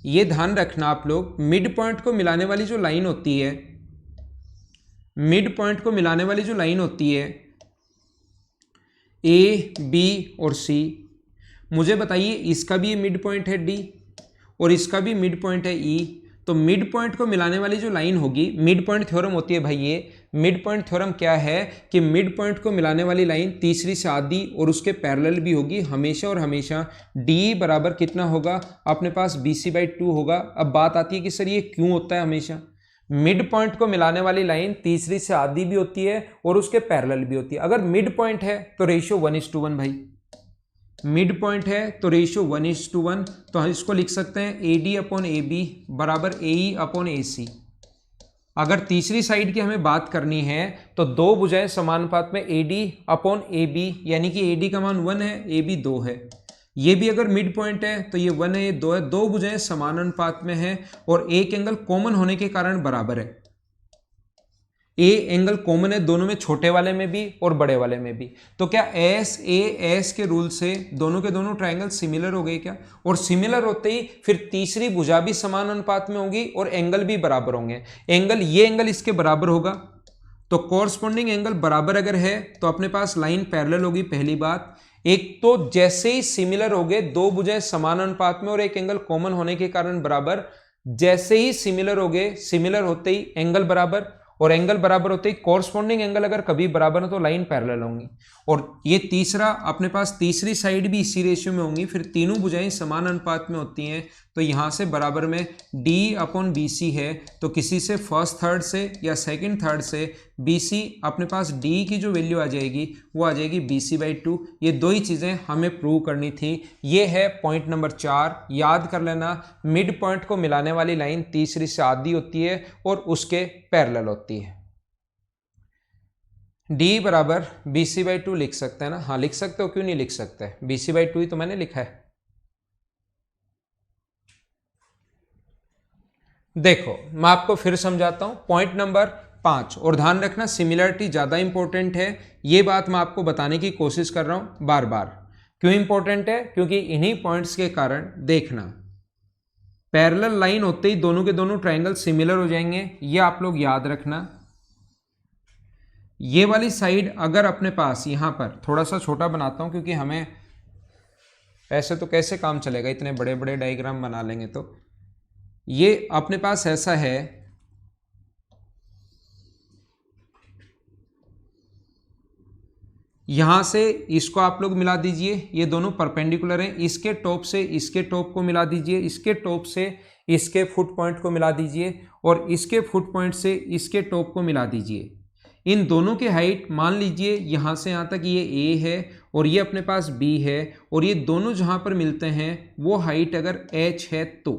ये ध्यान रखना आप लोग, मिड पॉइंट को मिलाने वाली जो लाइन होती है, मिड पॉइंट को मिलाने वाली जो लाइन होती है ए बी और सी, मुझे बताइए इसका भी ये मिड पॉइंट है डी और इसका भी मिड पॉइंट है ई। तो मिड पॉइंट को मिलाने वाली जो लाइन होगी, मिड पॉइंट थ्योरम होती है भाई ये। मिड पॉइंट थ्योरम क्या है कि मिड पॉइंट को मिलाने वाली लाइन तीसरी से आधी और उसके पैरेलल भी होगी हमेशा और हमेशा। डी बराबर कितना होगा, अपने पास BC/2 होगा। अब बात आती है कि सर ये क्यों होता है हमेशा। मिड पॉइंट को मिलाने वाली लाइन तीसरी से आधी भी होती है और उसके पैरेलल भी होती है। अगर मिड पॉइंट है तो रेशियो 1:1 भाई, मिड पॉइंट है तो रेशियो 1:1। तो हम इसको लिख सकते हैं AD अपॉन AB बराबर AE अपॉन AC। अगर तीसरी साइड की हमें बात करनी है तो 2 भुजाएं समानुपात में AD अपॉन AB, यानी कि AD का मान 1 है, AB 2 है। ये भी अगर मिड पॉइंट है तो ये 1 है, ये 2 है। 2 भुजाएं समान अनुपात में है और एक एंगल कॉमन होने के कारण बराबर है। ए एंगल कॉमन है दोनों में, छोटे वाले में भी और बड़े वाले में भी। तो क्या एस के रूल से दोनों के दोनों ट्रायंगल सिमिलर हो गए क्या। और सिमिलर होते ही फिर तीसरी भुजा भी समान अनुपात में होगी और एंगल भी बराबर होंगे। एंगल, ये एंगल इसके बराबर होगा तो कोरस्पॉन्डिंग एंगल बराबर अगर है तो अपने पास लाइन पैरेलल होगी, पहली बात। एक तो जैसे ही सिमिलर हो गए, 2 भुजाएं समान अनुपात में और एक एंगल कॉमन होने के कारण बराबर, जैसे ही सिमिलर हो गए, सिमिलर होते ही एंगल बराबर और एंगल बराबर होते ही कोरस्पॉन्डिंग एंगल अगर कभी बराबर हो तो लाइन पैरेलल होंगी। और ये तीसरा, अपने पास तीसरी साइड भी इसी रेशियो में होंगी, फिर तीनों भुजाएं समान अनुपात में होती हैं। तो यहां से बराबर में D अपॉन BC है तो किसी से फर्स्ट थर्ड से या सेकंड थर्ड से BC, अपने पास D की जो वैल्यू आ जाएगी वो आ जाएगी BC/2। ये 2 ही चीजें हमें प्रूव करनी थी। ये है पॉइंट नंबर 4, याद कर लेना। मिड पॉइंट को मिलाने वाली लाइन तीसरी से आधी होती है और उसके पैरेलल होती है। D बराबर BC/2 लिख सकते हैं ना, हाँ लिख सकते हो, क्यों नहीं लिख सकते, BC/2 ही तो मैंने लिखा है। देखो मैं आपको फिर समझाता हूं, पॉइंट नंबर 5, और ध्यान रखना सिमिलरिटी ज्यादा इंपॉर्टेंट है। ये बात मैं आपको बताने की कोशिश कर रहा हूं बार बार। क्यों इंपॉर्टेंट है, क्योंकि इन्हीं पॉइंट्स के कारण देखना, पैरेलल लाइन होते ही दोनों के दोनों ट्रायंगल सिमिलर हो जाएंगे, ये आप लोग याद रखना। ये वाली साइड अगर अपने पास यहां पर, थोड़ा सा छोटा बनाता हूं क्योंकि हमें ऐसे तो कैसे काम चलेगा, इतने बड़े बड़े डायग्राम बना लेंगे तो। ये अपने पास ऐसा है, यहाँ से इसको आप लोग मिला दीजिए, ये दोनों परपेंडिकुलर हैं, इसके टॉप से इसके टॉप को मिला दीजिए, इसके टॉप से इसके फुट पॉइंट को मिला दीजिए और इसके फुट पॉइंट से इसके टॉप को मिला दीजिए। इन दोनों की हाइट मान लीजिए यहाँ से यहाँ तक ये A है और ये अपने पास B है और ये दोनों जहाँ पर मिलते हैं वो हाइट अगर H है तो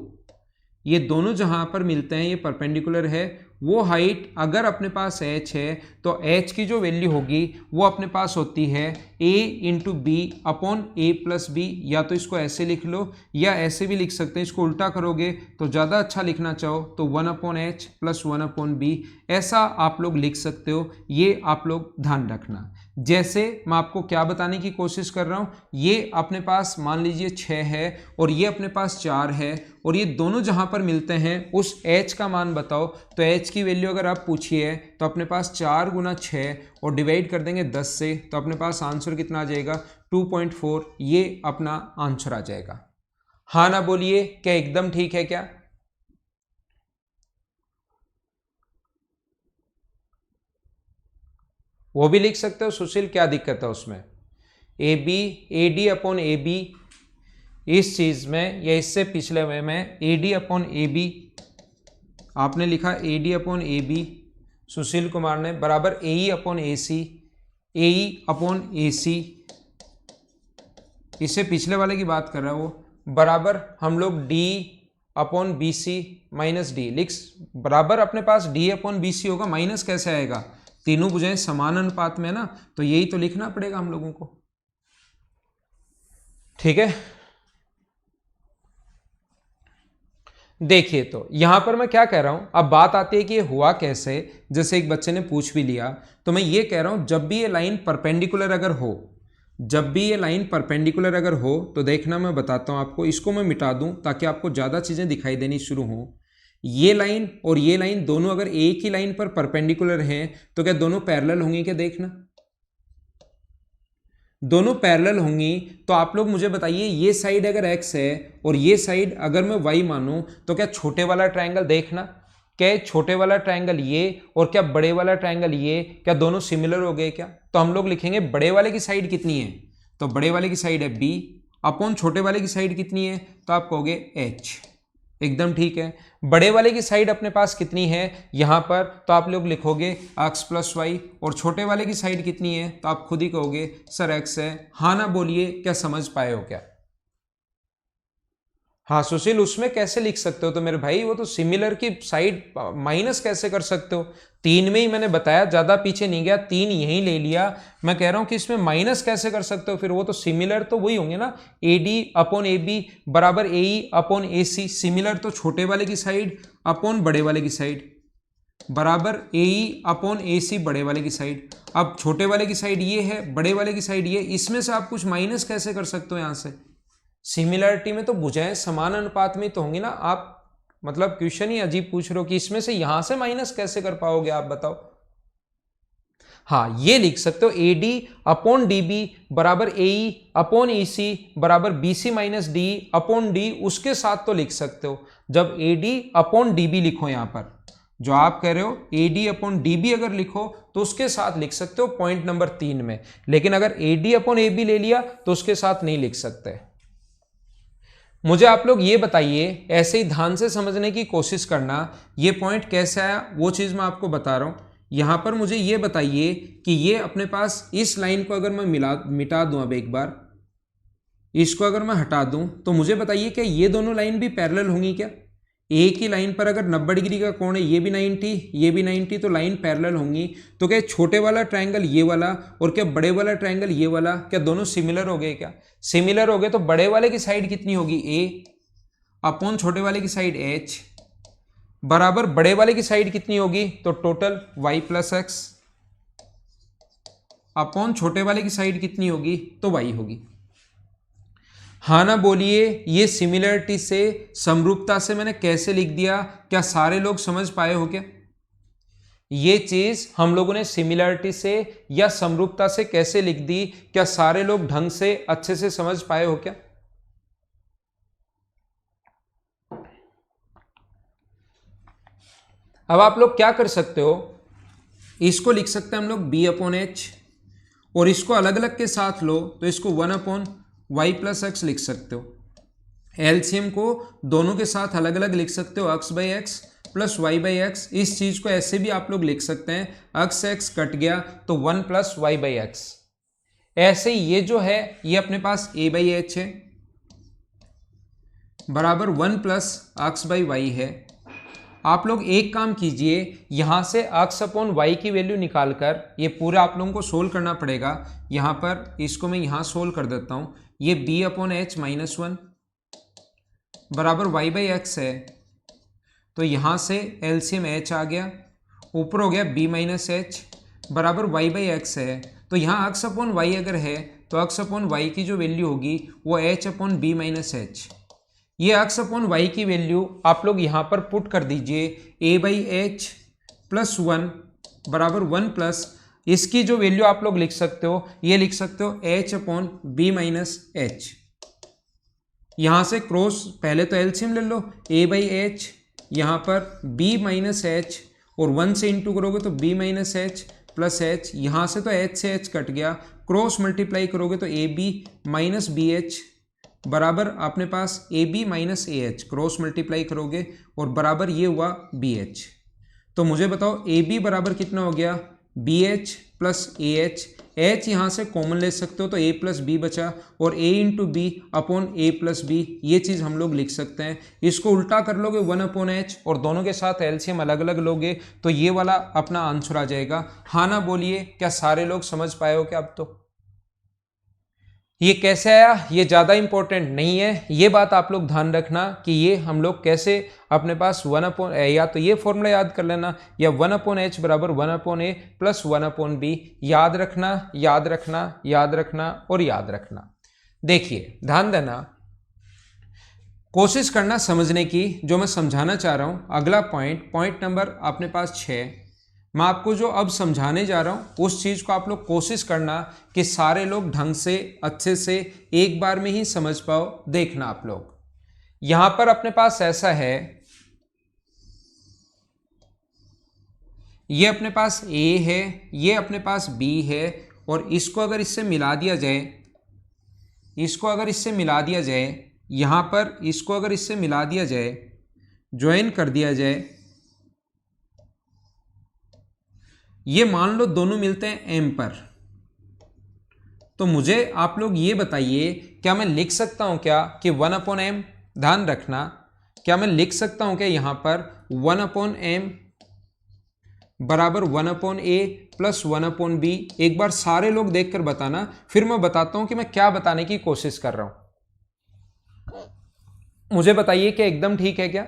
ये दोनों जहाँ पर मिलते हैं ये परपेंडिकुलर है, वो हाइट अगर अपने पास h है तो h की जो वैल्यू होगी वो अपने पास होती है a into b upon a plus b. या तो इसको ऐसे लिख लो या ऐसे भी लिख सकते हैं, इसको उल्टा करोगे तो ज़्यादा अच्छा लिखना चाहो तो 1 upon h plus 1 upon b, ऐसा आप लोग लिख सकते हो। ये आप लोग ध्यान रखना। जैसे मैं आपको क्या बताने की कोशिश कर रहा हूँ, ये अपने पास मान लीजिए 6 है और ये अपने पास 4 है और ये दोनों जहाँ पर मिलते हैं उस h का मान बताओ। तो h की वैल्यू अगर आप पूछिए तो अपने पास 4 गुना 6 और डिवाइड कर देंगे 10 से, तो अपने पास आंसर कितना आ जाएगा 2.4। ये अपना आंसर आ जाएगा। हाँ ना बोलिए, क्या एकदम ठीक है क्या? वो भी लिख सकते हो सुशील, क्या दिक्कत है उसमें। A B A D upon A B इस चीज में या इससे पिछले में A D upon A B आपने लिखा, A D upon A B Sushil Kumar ने बराबर a e upon A C, A e upon A सी, इससे पिछले वाले की बात कर रहा है वो, बराबर हम लोग d upon b c minus d लिख, बराबर अपने पास डी अपॉन बी सी होगा, माइनस कैसे आएगा, तीनों भुजाएं समान अनुपात में है ना, तो यही तो लिखना पड़ेगा हम लोगों को। ठीक है, देखिए तो यहां पर मैं क्या कह रहा हूं, अब बात आती है कि ये हुआ कैसे। जैसे एक बच्चे ने पूछ भी लिया, तो मैं ये कह रहा हूं जब भी ये लाइन परपेंडिकुलर अगर हो, जब भी ये लाइन परपेंडिकुलर अगर हो तो देखना मैं बताता हूं आपको, इसको मैं मिटा दूं ताकि आपको ज्यादा चीजें दिखाई देनी शुरू हो। ये लाइन और ये लाइन दोनों अगर एक ही लाइन पर परपेंडिकुलर हैं तो क्या दोनों पैरेलल होंगी? क्या देखना, दोनों पैरेलल होंगी। तो आप लोग मुझे बताइए, ये साइड अगर x है और ये साइड अगर मैं y मानूं तो क्या छोटे वाला ट्रायंगल, देखना क्या छोटे वाला ट्रायंगल ये और क्या बड़े वाला ट्रायंगल ये, क्या दोनों सिमिलर हो गए क्या? तो हम लोग लिखेंगे बड़े वाले की साइड कितनी है, तो बड़े वाले की साइड है b अपॉन छोटे वाले की साइड कितनी है, तो आप कहोगे h। एकदम ठीक है। बड़े वाले की साइड अपने पास कितनी है यहां पर, तो आप लोग लिखोगे x प्लस वाई, और छोटे वाले की साइड कितनी है तो आप खुद ही कहोगे सर x है। हाँ ना बोलिए, क्या समझ पाए हो क्या? हाँ सुशील, उसमें कैसे लिख सकते हो तो मेरे भाई, वो तो सिमिलर की साइड माइनस कैसे कर सकते हो, 3 में ही मैंने बताया, ज्यादा पीछे नहीं गया, 3 यहीं ले लिया। मैं कह रहा हूं कि इसमें माइनस कैसे कर सकते हो, फिर वो तो सिमिलर तो वही होंगे ना, a D upon A b बराबर a e upon A C, similar तो छोटे वाले की साइड अपॉन बड़े वाले की साइड बराबर ए ई अपॉन ए सी बड़े वाले की साइड। अब छोटे वाले की साइड ये है, बड़े वाले की साइड ये, इसमें से आप कुछ माइनस कैसे कर सकते हो? यहां से सिमिलरिटी में तो भुजाएं समान अनुपात में तो होंगी ना। आप मतलब क्वेश्चन ही अजीब पूछ रहे हो कि इसमें से यहां से माइनस कैसे कर पाओगे, आप बताओ। हाँ, ये लिख सकते हो a D upon d b बराबर a e upon e c बराबर B c minus d upon d, उसके साथ तो लिख सकते हो। जब a D upon d b लिखो, यहां पर जो आप कह रहे हो a D upon d b अगर लिखो तो उसके साथ लिख सकते हो पॉइंट नंबर 3 में, लेकिन अगर a D upon A b ले लिया तो उसके साथ नहीं लिख सकते। मुझे आप लोग ये बताइए, ऐसे ही ध्यान से समझने की कोशिश करना, ये पॉइंट कैसे आया वो चीज़ मैं आपको बता रहा हूँ। यहाँ पर मुझे ये बताइए कि ये अपने पास इस लाइन को अगर मैं मिटा दूँ, अब एक बार इसको अगर मैं हटा दूँ तो मुझे बताइए क्या ये दोनों लाइन भी पैरेलल होंगी क्या? एक ही लाइन पर अगर 90 डिग्री का कोण है, ये भी 90 ये भी 90, तो लाइन पैरेलल होंगी। तो क्या छोटे वाला ट्रायंगल ये वाला और क्या बड़े वाला ट्रायंगल ये वाला, क्या दोनों सिमिलर हो गए? क्या सिमिलर हो गए तो बड़े वाले की साइड कितनी होगी, a अपॉन छोटे वाले की साइड h बराबर बड़े वाले की साइड कितनी होगी, तो total y plus x upon छोटे वाले की साइड कितनी होगी, तो y होगी। हाँ ना बोलिए, ये सिमिलरिटी से समरूपता से मैंने कैसे लिख दिया, क्या सारे लोग समझ पाए हो क्या? ये चीज हम लोगों ने सिमिलरिटी से या समरूपता से कैसे लिख दी, क्या सारे लोग ढंग से अच्छे से समझ पाए हो क्या? अब आप लोग क्या कर सकते हो, इसको लिख सकते हैं हम लोग b अपॉन एच और इसको अलग अलग के साथ लो तो इसको 1/y प्लस एक्स लिख सकते हो। एलसीएम को दोनों के साथ अलग अलग लिख सकते हो, x/x प्लस y/x। इस चीज को ऐसे भी आप लोग लिख सकते हैं, x कट गया तो 1 प्लस y/x। ऐसे ही ये जो है ये अपने पास a/h है बराबर 1 प्लस x/y है। आप लोग एक काम कीजिए, यहां से x/y की वैल्यू निकालकर, ये पूरा आप लोगों को सोल्व करना पड़ेगा। यहां पर इसको मैं यहां सोल्व कर देता हूं। ये b/h माइनस 1 बराबर y/x है, तो यहां से एलसीएम h आ गया, ऊपर हो गया b-h बराबर y/x है। तो यहाँ x/y अगर है तो x/y की जो वैल्यू होगी वो h/b-h। ये x/y की वैल्यू आप लोग यहाँ पर पुट कर दीजिए, a/h प्लस 1 बराबर 1 प्लस, इसकी जो वैल्यू आप लोग लिख सकते हो, ये लिख सकते हो h/b-h। यहाँ से क्रॉस, पहले तो एलसीएम ले लो, a/h यहाँ पर b-h और 1 से इंटू करोगे तो b-h प्लस h, यहाँ से तो h से h कट गया, क्रॉस मल्टीप्लाई करोगे तो ab माइनस bh बराबर अपने पास ab minus ah, cross multiply करोगे और बराबर ये हुआ bh। तो मुझे बताओ ab बराबर कितना हो गया, bh प्लस ah। h यहाँ से कॉमन ले सकते हो तो a प्लस बी बचा, और a into b upon a plus b, ये चीज़ हम लोग लिख सकते हैं। इसको उल्टा कर लोगे 1/h और दोनों के साथ एलसीएम अलग अलग लोगे तो ये वाला अपना आंसर आ जाएगा। हाँ ना बोलिए, क्या सारे लोग समझ पाए हो क्या? अब तो ये कैसे आया ये ज़्यादा इंपॉर्टेंट नहीं है, ये बात आप लोग ध्यान रखना कि ये हम लोग कैसे अपने पास 1/, या तो ये फॉर्मूला याद कर लेना, या 1/h बराबर 1/a प्लस 1/b, याद रखना याद रखना याद रखना और याद रखना। देखिए ध्यान देना, कोशिश करना समझने की, जो मैं समझाना चाह रहा हूँ। अगला पॉइंट नंबर अपने पास 6, मैं आपको जो अब समझाने जा रहा हूं उस चीज को आप लोग कोशिश करना कि सारे लोग ढंग से अच्छे से एक बार में ही समझ पाओ। देखना आप लोग, यहां पर अपने पास ऐसा है, ये अपने पास A है, ये अपने पास B है, और इसको अगर इससे मिला दिया जाए, इसको अगर इससे मिला दिया जाए, यहां पर इसको अगर इससे मिला दिया जाए, ज्वाइन कर दिया जाए, ये मान लो दोनों मिलते हैं m पर, तो मुझे आप लोग ये बताइए, क्या मैं लिख सकता हूं क्या कि 1/m, ध्यान रखना, क्या मैं लिख सकता हूं क्या यहां पर 1/m बराबर 1/a प्लस 1/b? एक बार सारे लोग देखकर बताना, फिर मैं बताता हूं कि मैं क्या बताने की कोशिश कर रहा हूं। मुझे बताइए क्या एकदम ठीक है क्या?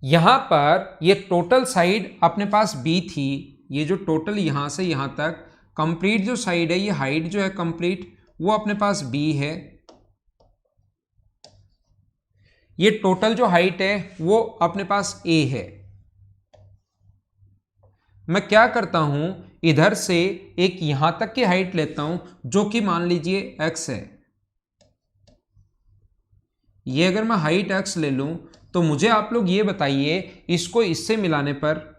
यहां पर ये टोटल साइड अपने पास b थी, ये जो टोटल यहां से यहां तक कंप्लीट जो साइड है, ये हाइट जो है कंप्लीट वो अपने पास b है। ये टोटल जो हाइट है वो अपने पास a है। मैं क्या करता हूं, इधर से एक यहां तक की हाइट लेता हूं जो कि मान लीजिए x है। ये अगर मैं हाइट x ले लूं तो मुझे आप लोग ये बताइए, इसको इससे मिलाने पर,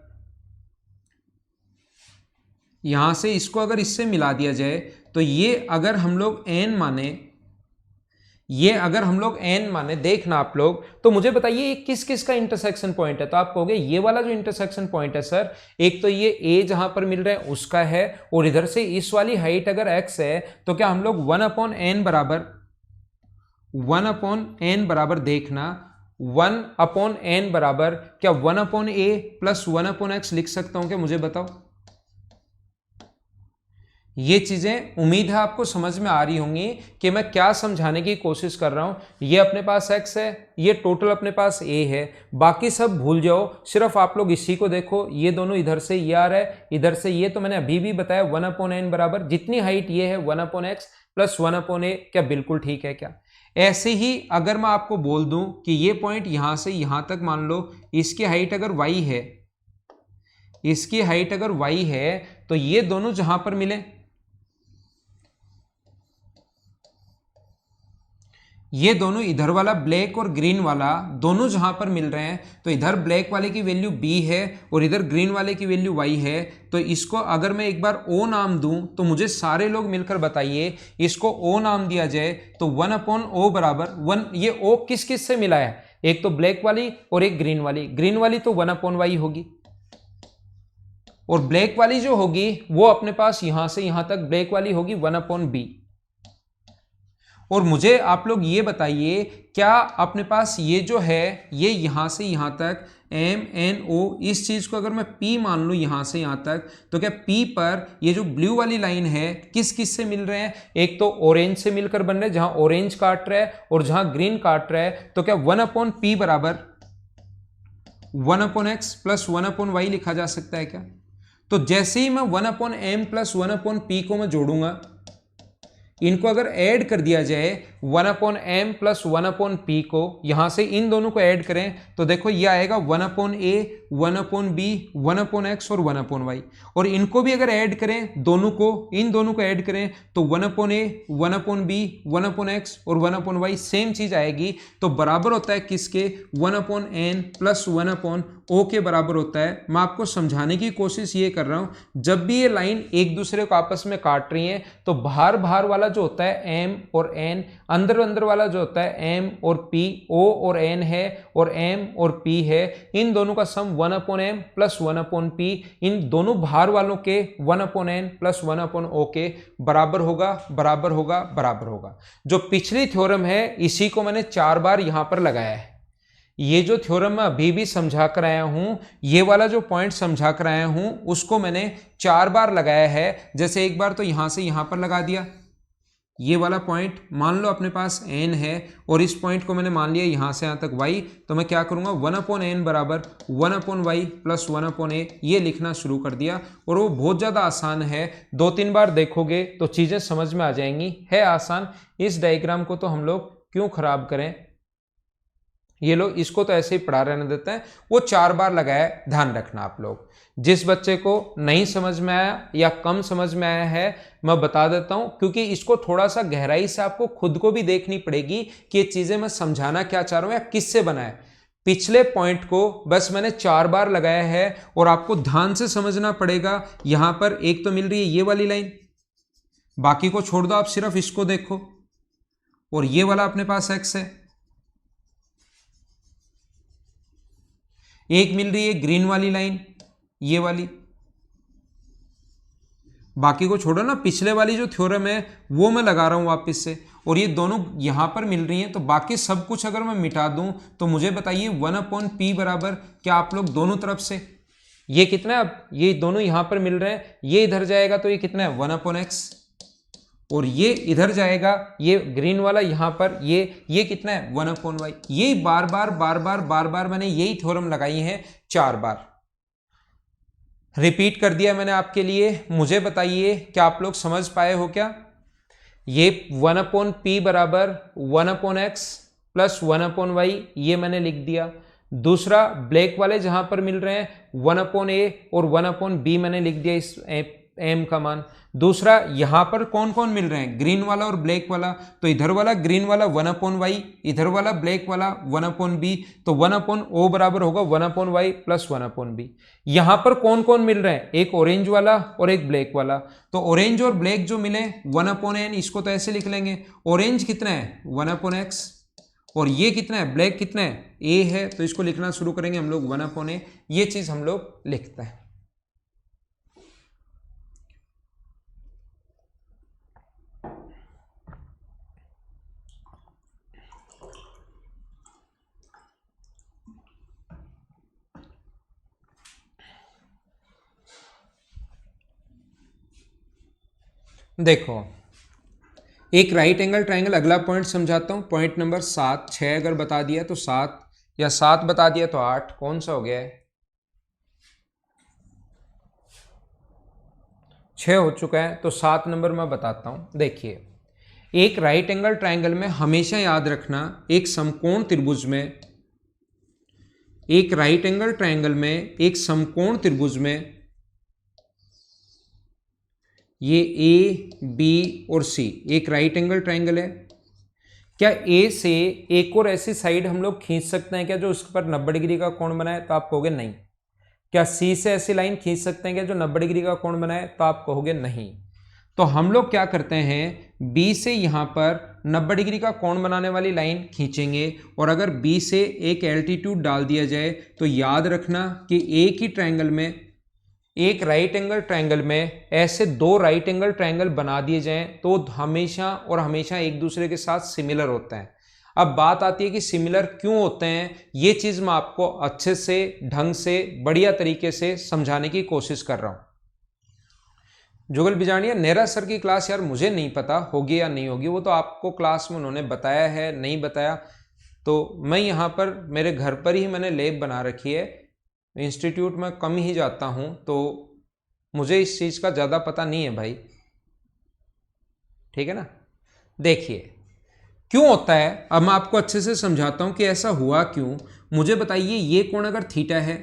यहां से इसको अगर इससे मिला दिया जाए तो ये अगर हम लोग n माने, ये अगर हम लोग n माने, देखना आप लोग, तो मुझे बताइए ये किस किस का इंटरसेक्शन पॉइंट है? तो आप कहोगे ये वाला जो इंटरसेक्शन पॉइंट है सर, एक तो ये a जहां पर मिल रहा है उसका है, और इधर से इस वाली हाइट अगर x है तो क्या हम लोग 1/n बराबर देखना 1/n बराबर क्या 1/a प्लस 1/x लिख सकता हूं क्या? मुझे बताओ। ये चीजें उम्मीद है आपको समझ में आ रही होंगी कि मैं क्या समझाने की कोशिश कर रहा हूं। ये अपने पास x है, ये टोटल अपने पास a है, बाकी सब भूल जाओ, सिर्फ आप लोग इसी को देखो। ये दोनों इधर से ये आ रहा है, इधर से ये, तो मैंने अभी भी बताया 1/n बराबर जितनी हाइट ये है 1/x प्लस 1/a। क्या बिल्कुल ठीक है क्या? ऐसे ही अगर मैं आपको बोल दूं कि ये पॉइंट यहां से यहां तक मान लो, इसकी हाइट अगर y है, इसकी हाइट अगर y है, तो ये दोनों जहां पर मिले, ये दोनों इधर वाला ब्लैक और ग्रीन वाला दोनों जहां पर मिल रहे हैं, तो इधर ब्लैक वाले की वैल्यू b है और इधर ग्रीन वाले की वैल्यू y है। तो इसको अगर मैं एक बार o नाम दूं तो मुझे सारे लोग मिलकर बताइए, इसको o नाम दिया जाए तो 1/o बराबर 1। ये o किस किस से मिला है, एक तो ब्लैक वाली और एक ग्रीन वाली। ग्रीन वाली तो 1/y होगी और ब्लैक वाली जो होगी वो अपने पास यहां से यहां तक ब्लैक वाली होगी 1/b। और मुझे आप लोग ये बताइए, क्या अपने पास ये जो है ये यहां से यहां तक MNO, इस चीज को अगर मैं P मान लूं यहां से यहां तक, तो क्या P पर ये जो ब्लू वाली लाइन है किस किस से मिल रहे हैं, एक तो ऑरेंज से मिलकर बन रहे हैं जहां ऑरेंज काट रहा है और जहां ग्रीन काट रहा है। तो क्या 1/P बराबर 1/x प्लस 1/y लिखा जा सकता है क्या? तो जैसे ही मैं 1/m प्लस 1/p को मैं जोड़ूंगा, इनको अगर ऐड कर दिया जाए 1/m प्लस 1/p को, यहां से इन दोनों को ऐड करें तो देखो ये आएगा 1/a 1/b 1/x और 1/y। और इनको भी अगर ऐड करें दोनों को, इन दोनों को ऐड करें तो 1/a 1/b 1/x और 1/y सेम चीज आएगी। तो बराबर होता है किसके, 1/n प्लस 1/o के बराबर होता है। मैं आपको समझाने की कोशिश ये कर रहा हूं, जब भी ये लाइन एक दूसरे को आपस में काट रही है तो बाहर बाहर वाला जो होता है m और n, अंदर अंदर वाला जो होता है m और p, o और n है और m और p है, इन दोनों का सम 1/m प्लस 1/p, इन दोनों बाहर वालों के 1/n प्लस 1/o के बराबर होगा, बराबर होगा, बराबर होगा। जो पिछली थ्योरम है इसी को मैंने 4 बार यहां पर लगाया है। ये जो थ्योरम मैं अभी भी समझा कर आया हूं, ये वाला जो पॉइंट समझा कर आया हूं, उसको मैंने 4 बार लगाया है। जैसे एक बार तो यहां से यहां पर लगा दिया, ये वाला पॉइंट मान लो अपने पास n है और इस पॉइंट को मैंने मान लिया यहां से यहां तक y, तो मैं क्या करूंगा 1/n बराबर 1/y प्लस 1/a, ये लिखना शुरू कर दिया। और वो बहुत ज्यादा आसान है, 2-3 बार देखोगे तो चीजें समझ में आ जाएंगी, है आसान। इस डायग्राम को तो हम लोग क्यों खराब करें, ये लोग इसको तो ऐसे ही पढ़ा रहने देते हैं। वो 4 बार लगाया, ध्यान रखना आप लोग। जिस बच्चे को नहीं समझ में आया या कम समझ में आया है मैं बता देता हूं, क्योंकि इसको थोड़ा सा गहराई से आपको खुद को भी देखनी पड़ेगी कि ये चीजें मैं समझाना क्या चाह रहा हूं या किससे बना है। पिछले पॉइंट को बस मैंने 4 बार लगाया है और आपको ध्यान से समझना पड़ेगा। यहां पर एक तो मिल रही है ये वाली लाइन, बाकी को छोड़ दो, आप सिर्फ इसको देखो, और ये वाला अपने पास x है। एक मिल रही है ग्रीन वाली लाइन, ये वाली, बाकी को छोड़ो ना। पिछले वाली जो थ्योरम है वो मैं लगा रहा हूं वापस से, और ये दोनों यहां पर मिल रही हैं, तो बाकी सब कुछ अगर मैं मिटा दूं तो मुझे बताइए 1/p बराबर, क्या आप लोग दोनों तरफ से ये कितना है, अब ये दोनों यहां पर मिल रहे हैं, ये इधर जाएगा तो ये कितना है 1/x, और ये इधर जाएगा, ये ग्रीन वाला यहां पर, ये कितना है 1/y। ये बार बार बार बार बार बार मैंने यही थ्योरम लगाई है 4 बार, रिपीट कर दिया मैंने आपके लिए। मुझे बताइए क्या आप लोग समझ पाए हो क्या? ये 1/p बराबर 1/x प्लस 1/y, ये मैंने लिख दिया। दूसरा ब्लैक वाले जहां पर मिल रहे हैं 1/a और 1/b मैंने लिख दिया इस m का मान। दूसरा यहां पर कौन कौन मिल रहे हैं, ग्रीन वाला और ब्लैक वाला, तो इधर वाला ग्रीन वाला 1/y, इधर वाला ब्लैक वाला 1/b, तो 1/o बराबर होगा 1/y प्लस 1/b। यहां पर कौन कौन मिल रहे हैं, एक ऑरेंज वाला और एक ब्लैक वाला, तो ऑरेंज और ब्लैक जो मिले 1/n, इसको तो ऐसे लिख लेंगे, ऑरेंज कितना है 1/x, और ये कितना है ब्लैक कितना है a है, तो इसको लिखना शुरू करेंगे हम लोग 1/a, ये चीज हम लोग लिखते हैं। देखो एक राइट एंगल ट्राइंगल, अगला पॉइंट समझाता हूं, पॉइंट नंबर 7। 6 अगर बता दिया तो 7, या 7 बता दिया तो 8, कौन सा हो गया है, 6 हो चुका है, तो 7 नंबर मैं बताता हूं। देखिए एक राइट एंगल ट्राइंगल में हमेशा याद रखना, एक समकोण त्रिभुज में, एक राइट एंगल ट्राइंगल में एक समकोण त्रिभुज में ये A, B और C एक राइट एंगल ट्राइंगल है। क्या ए से एक और ऐसी साइड हम लोग खींच सकते हैं क्या जो उस पर 90 डिग्री का कोण बनाए? तो आप कहोगे नहीं। क्या सी से ऐसी लाइन खींच सकते हैं क्या जो 90 डिग्री का कोण बनाए? तो आप कहोगे नहीं। तो हम लोग क्या करते हैं, बी से यहां पर 90 डिग्री का कोण बनाने वाली लाइन खींचेंगे, और अगर बी से एक एल्टीट्यूड डाल दिया जाए तो याद रखना कि एक ही ट्रायंगल में, एक राइट एंगल ट्रायंगल में ऐसे दो राइट एंगल ट्रायंगल बना दिए जाएं तो हमेशा और हमेशा एक दूसरे के साथ सिमिलर होते हैं। अब बात आती है कि सिमिलर क्यों होते हैं, ये चीज मैं आपको अच्छे से, ढंग से, बढ़िया तरीके से समझाने की कोशिश कर रहा हूं। जुगल बिजानिया, नेहरा सर की क्लास यार मुझे नहीं पता होगी या नहीं होगी, वो तो आपको क्लास में उन्होंने बताया है, नहीं बताया तो मैं यहाँ पर मेरे घर पर ही मैंने लैब बना रखी है, इंस्टीट्यूट में कम ही जाता हूँ, तो मुझे इस चीज़ का ज़्यादा पता नहीं है भाई, ठीक है ना। देखिए क्यों होता है, अब मैं आपको अच्छे से समझाता हूँ कि ऐसा हुआ क्यों। मुझे बताइए, ये कोण अगर थीटा है,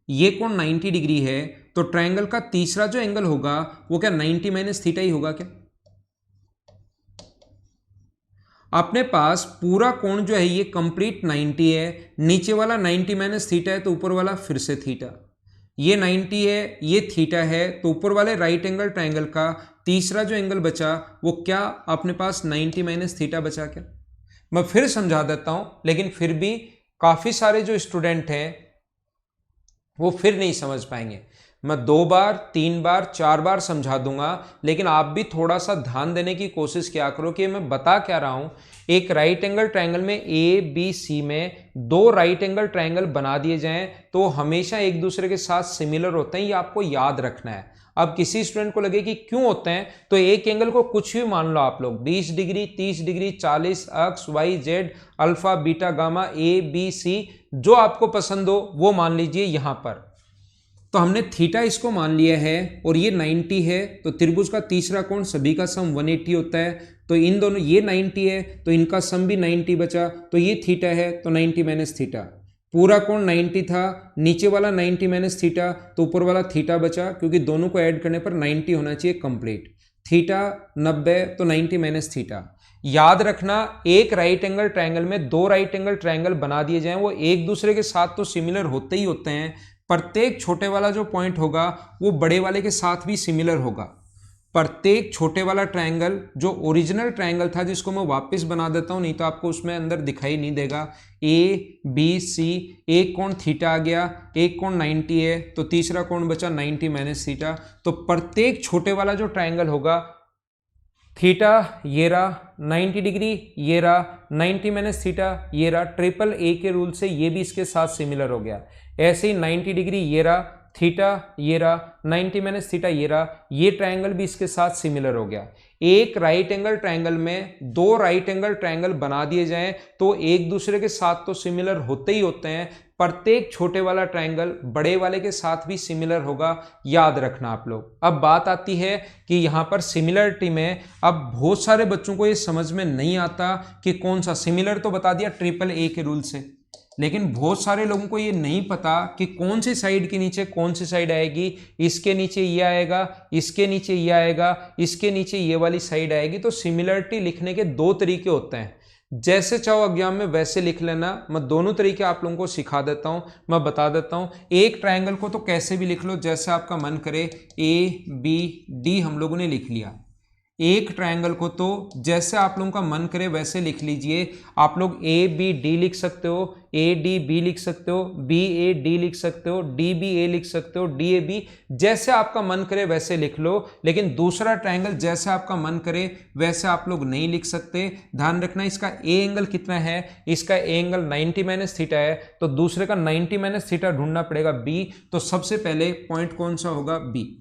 ये कोण 90 डिग्री है, तो ट्रायंगल का तीसरा जो एंगल होगा वो क्या 90 माइनस थीटा ही होगा क्या? अपने पास पूरा कोण जो है ये कंप्लीट 90 है, नीचे वाला 90 माइनस थीटा है तो ऊपर वाला फिर से थीटा, ये 90 है, ये थीटा है, तो ऊपर वाले राइट एंगल ट्रायंगल का तीसरा जो एंगल बचा वो क्या अपने पास 90 माइनस थीटा बचा क्या? मैं फिर समझा देता हूं, लेकिन फिर भी काफी सारे जो स्टूडेंट हैं वो फिर नहीं समझ पाएंगे। मैं 2 बार 3 बार 4 बार समझा दूंगा, लेकिन आप भी थोड़ा सा ध्यान देने की कोशिश किया करो कि मैं बता क्या रहा हूं। एक राइट एंगल ट्रायंगल में ए बी सी में दो राइट एंगल ट्रायंगल बना दिए जाएं तो हमेशा एक दूसरे के साथ सिमिलर होते हैं, ये आपको याद रखना है। अब किसी स्टूडेंट को लगे कि क्यों होते हैं, तो एक एंगल को कुछ भी मान लो आप लोग, 20 degree 30 degree 40 x y z alpha beta gamma a b c, जो आपको पसंद हो वो मान लीजिए। यहां पर तो हमने थीटा इसको मान लिया है और ये 90 है, तो त्रिभुज का तीसरा कोण सभी का सम 180 होता है, तो इन दोनों, ये 90 है तो इनका सम भी 90 बचा, तो ये थीटा है तो 90 माइनस थीटा, पूरा कोण 90 था, नीचे वाला 90 माइनस थीटा तो ऊपर वाला थीटा बचा, क्योंकि दोनों को ऐड करने पर 90 होना चाहिए कंप्लीट, थीटा 90 तो 90 माइनस थीटा। याद रखना, एक राइट एंगल ट्रायंगल में दो राइट एंगल ट्रायंगल बना दिए जाएं वो एक दूसरे के साथ तो सिमिलर होते ही होते हैं, प्रत्येक छोटे वाला जो पॉइंट होगा वो बड़े वाले के साथ भी सिमिलर होगा। प्रत्येक छोटे वाला ट्रायंगल जो ओरिजिनल ट्रायंगल था, जिसको मैं वापस बना देता हूं नहीं तो आपको उसमें अंदर दिखाई नहीं देगा, ए बी सी, एक कोण थीटा आ गया, एक कोण 90 है तो तीसरा कोण बचा 90 माइनस थीटा, तो प्रत्येक छोटे वाला जो ट्रायंगल होगा, थीटा ये रहा 90 डिग्री, ये रहा 90 माइनस थीटा, ये रहा, ट्रिपल ए के रूल से ये भी इसके साथ सिमिलर हो गया। ऐसे ही 90 डिग्री ये रहा, थीटा ये रहा, 90 माइनस थीटा ये रहा, ये ट्रायंगल भी इसके साथ सिमिलर हो गया। एक राइट एंगल ट्रायंगल में दो राइट एंगल ट्रायंगल बना दिए जाएं तो एक दूसरे के साथ तो सिमिलर होते ही होते हैं, प्रत्येक छोटे वाला ट्रायंगल बड़े वाले के साथ भी सिमिलर होगा, याद रखना आप लोग। अब बात आती है कि यहां पर सिमिलरिटी में अब बहुत सारे बच्चों को ये समझ में नहीं आता कि कौन सा सिमिलर, तो बता दिया ट्रिपल ए के रूल से, लेकिन बहुत सारे लोगों को ये नहीं पता कि कौन सी साइड के नीचे कौन सी साइड आएगी, इसके नीचे ये आएगा, इसके नीचे ये आएगा, इसके नीचे ये वाली साइड आएगी। तो सिमिलरिटी लिखने के दो तरीके होते हैं, जैसे चाहो एग्जाम में वैसे लिख लेना, मैं दोनों तरीके आप लोगों को सिखा देता हूं, मैं बता देता हूं। एक ट्रायंगल को तो कैसे भी लिख लो जैसे आपका मन करे, ए बी डी हम लोगों ने लिख लिया, एक ट्रायंगल को तो जैसे आप लोगों का मन करे वैसे लिख लीजिए। आप लोग ए बी डी लिख सकते हो, ए डी बी लिख सकते हो, बी ए डी लिख सकते हो, डी बी ए लिख सकते हो, डी ए बी, जैसे आपका मन करे वैसे लिख लो। लेकिन दूसरा ट्रायंगल जैसे आपका मन करे वैसे आप लोग नहीं लिख सकते। ध्यान रखना, इसका ए एंगल कितना है, इसका ए एंगल 90 माइनस थीटा है, तो दूसरे का 90 माइनस थीटा ढूंढना पड़ेगा बी, तो सबसे पहले पॉइंट कौन सा होगा, बी।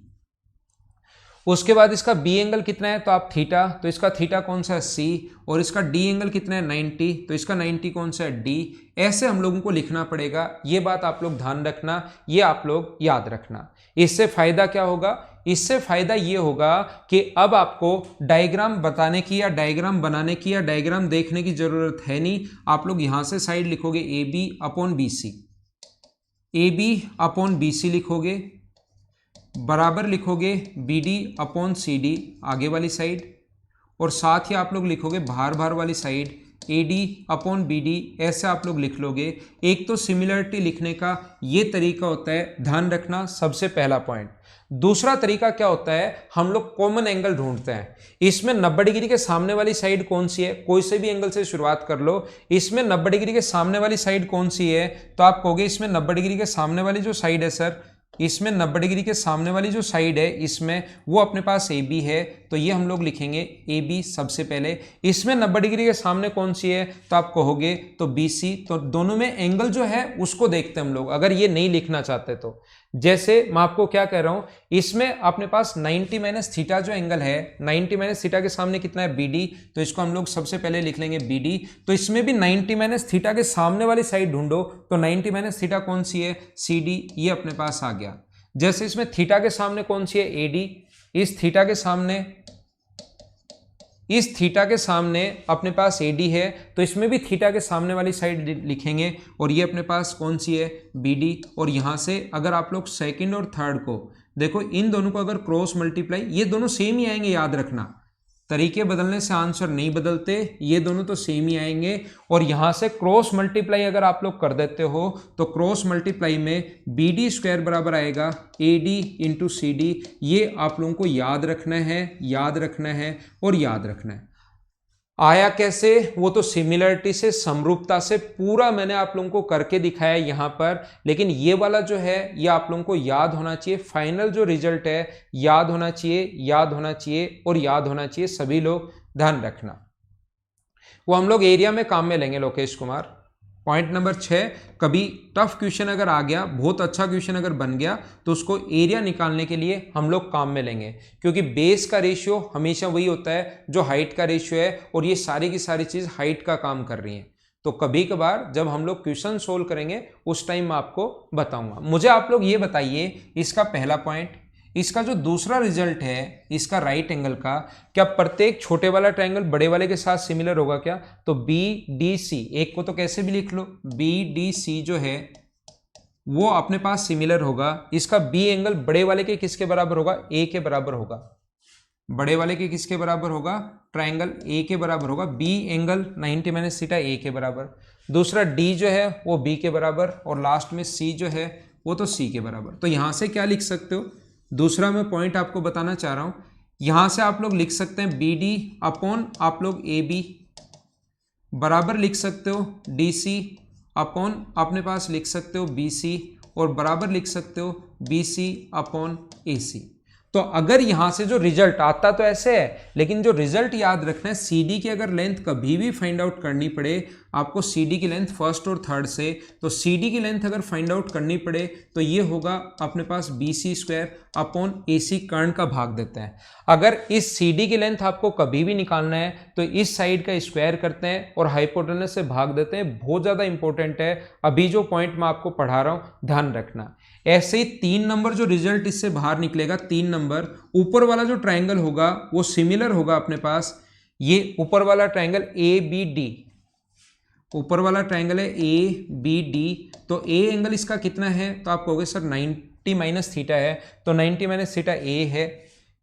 उसके बाद इसका बी एंगल कितना है, तो आप थीटा, तो इसका थीटा कौन सा है, सी, और इसका डी एंगल कितना है 90, तो इसका 90 कौन सा है, डी। ऐसे हम लोगों को लिखना पड़ेगा, ये बात आप लोग ध्यान रखना, ये आप लोग याद रखना। इससे फायदा क्या होगा, इससे फायदा ये होगा कि अब आपको डायग्राम बताने की या डायग्राम बनाने की या डायग्राम देखने की जरूरत है नहीं, आप लोग यहां से साइड लिखोगे a B upon b c, A B upon b c लिखोगे, बराबर लिखोगे b d upon c d आगे वाली साइड, और साथ ही आप लोग लिखोगे बाहर वाली साइड AD अपॉन BD, ऐसे आप लोग लिख लोगे। एक तो सिमिलरिटी लिखने का ये तरीका होता है, ध्यान रखना, सबसे पहला पॉइंट। दूसरा तरीका क्या होता है, हम लोग कॉमन एंगल ढूंढते हैं। इसमें 90 डिग्री के सामने वाली साइड कौन सी है, कोई से भी एंगल से शुरुआत कर लो। इसमें 90 डिग्री के सामने वाली साइड कौन सी है, तो आप कहोगे इसमें 90 डिग्री के सामने वाली जो साइड है सर, इसमें 90 डिग्री के सामने वाली जो साइड है इसमें वो अपने पास AB है, तो ये हम लोग लिखेंगे AB सबसे पहले। इसमें 90 डिग्री के सामने कौन सी है, तो आप कहोगे तो BC। तो दोनों में एंगल जो है उसको देखते हैं हम लोग, अगर ये नहीं लिखना चाहते तो। जैसे मैं आपको क्या कह रहा हूं, इसमें अपने पास 90 माइनस थीटा जो एंगल है, 90 माइनस थीटा के सामने कितना है BD, तो इसको हम लोग सबसे पहले लिख लेंगे BD। तो इसमें भी 90 माइनस थीटा के सामने वाली साइड ढूंढो, तो 90 माइनस थीटा कौन सी है, CD, ये अपने पास आ गया। जैसे इसमें थीटा के सामने कौन सी है, AD, इस थीटा के सामने अपने पास AD है, तो इसमें भी थीटा के सामने वाली साइड लिखेंगे, और ये अपने पास कौन सी है, BD। और यहां से अगर आप लोग सेकंड और थर्ड को देखो, इन दोनों को अगर क्रॉस मल्टीप्लाई, ये दोनों सेम ही आएंगे, याद रखना, तरीके बदलने से आंसर नहीं बदलते, ये दोनों तो सेम ही आएंगे। और यहां से क्रॉस मल्टीप्लाई अगर आप लोग कर देते हो, तो क्रॉस मल्टीप्लाई में BD स्क्वायर बराबर आएगा AD इंटू CD। ये आप लोगों को याद रखना है, याद रखना है और याद रखना है। आया कैसे, वो तो सिमिलरिटी से, समरूपता से पूरा मैंने आप लोगों को करके दिखाया यहां पर। लेकिन ये वाला जो है ये आप लोगों को याद होना चाहिए, फाइनल जो रिजल्ट है याद होना चाहिए, याद होना चाहिए और याद होना चाहिए, सभी लोग ध्यान रखना। वो हम लोग एरिया में काम में लेंगे लोकेश कुमार। पॉइंट नंबर 6, कभी टफ क्वेश्चन अगर आ गया, बहुत अच्छा क्वेश्चन अगर बन गया, तो उसको एरिया निकालने के लिए हम लोग काम में लेंगे, क्योंकि बेस का रेशियो हमेशा वही होता है जो हाइट का रेशियो है, और ये सारी की सारी चीज हाइट का काम कर रही है। तो कभी कभार जब हम लोग क्वेश्चन सोल्व करेंगे उस टाइम मैं आपको बताऊंगा। मुझे आप लोग ये बताइए, इसका पहला पॉइंट, इसका जो दूसरा रिजल्ट है इसका राइट एंगल का, क्या प्रत्येक छोटे वाला ट्रायंगल बड़े वाले के साथ सिमिलर होगा क्या, तो BDC, एक को तो कैसे भी लिख लो, BDC जो है वो अपने पास सिमिलर होगा। इसका B एंगल बड़े वाले के किसके बराबर होगा, A के बराबर होगा। बड़े वाले के किसके बराबर होगा, ट्रायंगल A के बराबर होगा। B angle 90 minus theta A के बराबर। दूसरा D जो है वो B के बराबर, और लास्ट में C जो है वो तो C के बराबर। तो यहां से क्या लिख सकते हो, दूसरा मैं पॉइंट आपको बताना चाह रहा हूं, यहां से आप लोग लिख सकते हैं BD अपॉन आप लोग AB बराबर लिख सकते हो DC अपॉन अपने पास लिख सकते हो BC, और बराबर लिख सकते हो BC अपॉन AC। तो अगर यहां से जो रिजल्ट आता तो ऐसे है, लेकिन जो रिजल्ट याद रखना है, CD की अगर लेंथ कभी भी फाइंड आउट करनी पड़े आपको, CD की लेंथ फर्स्ट और थर्ड से, तो CD की लेंथ अगर फाइंड आउट करनी पड़े तो ये होगा अपने पास BC स्क्वायर अपॉन AC, कर्ण का भाग देते हैं। अगर इस CD की लेंथ आपको कभी भी निकालना है तो इस साइड का स्क्वायर करते हैं और हाइपोटेनस से भाग देते हैं। बहुत ज्यादा इंपॉर्टेंट है, अभी जो पॉइंट मैं आपको पढ़ा रहा हूं ध्यान रखना। ऐसे ही 3 नंबर जो रिजल्ट इससे बाहर निकलेगा, 3 नंबर, ऊपर वाला जो ट्रायंगल होगा वो सिमिलर होगा अपने पास, ये ऊपर वाला ट्रायंगल ABD, ऊपर वाला ट्रायंगल है ABD, तो A एंगल इसका कितना है, तो आप कहोगे सर 90 माइनस थीटा है, तो 90 माइनस थीटा A है।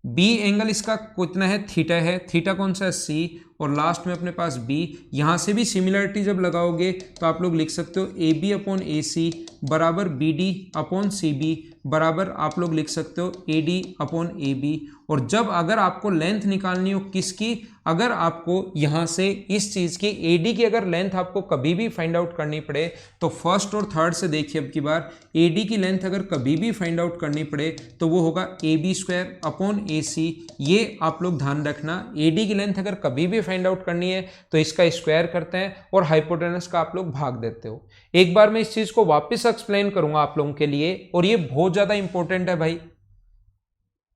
B एंगल इसका कितना है, थीटा है, थीटा कौन सा है, C, और लास्ट में अपने पास B। यहां से भी सिमिलरिटी जब लगाओगे तो आप लोग लिख सकते हो AB अपॉन AC बराबर BD अपॉन CB बराबर आप लोग लिख सकते हो AD अपॉन AB। और जब अगर आपको लेंथ निकालनी हो किसकी, अगर आपको यहां से इस चीज की AD की अगर लेंथ आपको कभी भी फाइंड आउट करनी पड़े, तो फर्स्ट और थर्ड से देखिए अब की बार, AD की लेंथ अगर कभी भी फाइंड आउट करनी पड़े तो वो होगा AB स्क्वायर अपॉन AC। ये आप लोग ध्यान रखना, AD की लेंथ अगर कभी भी फाइंड आउट करनी है तो इसका स्क्वायर करते हैं और हाइपोटेनस का आप लोग भाग देते हो। एक बार मैं इस चीज को वापस एक्सप्लेन करूंगा आप लोगों के लिए, और ये बहुत ज्यादा इंपॉर्टेंट है भाई।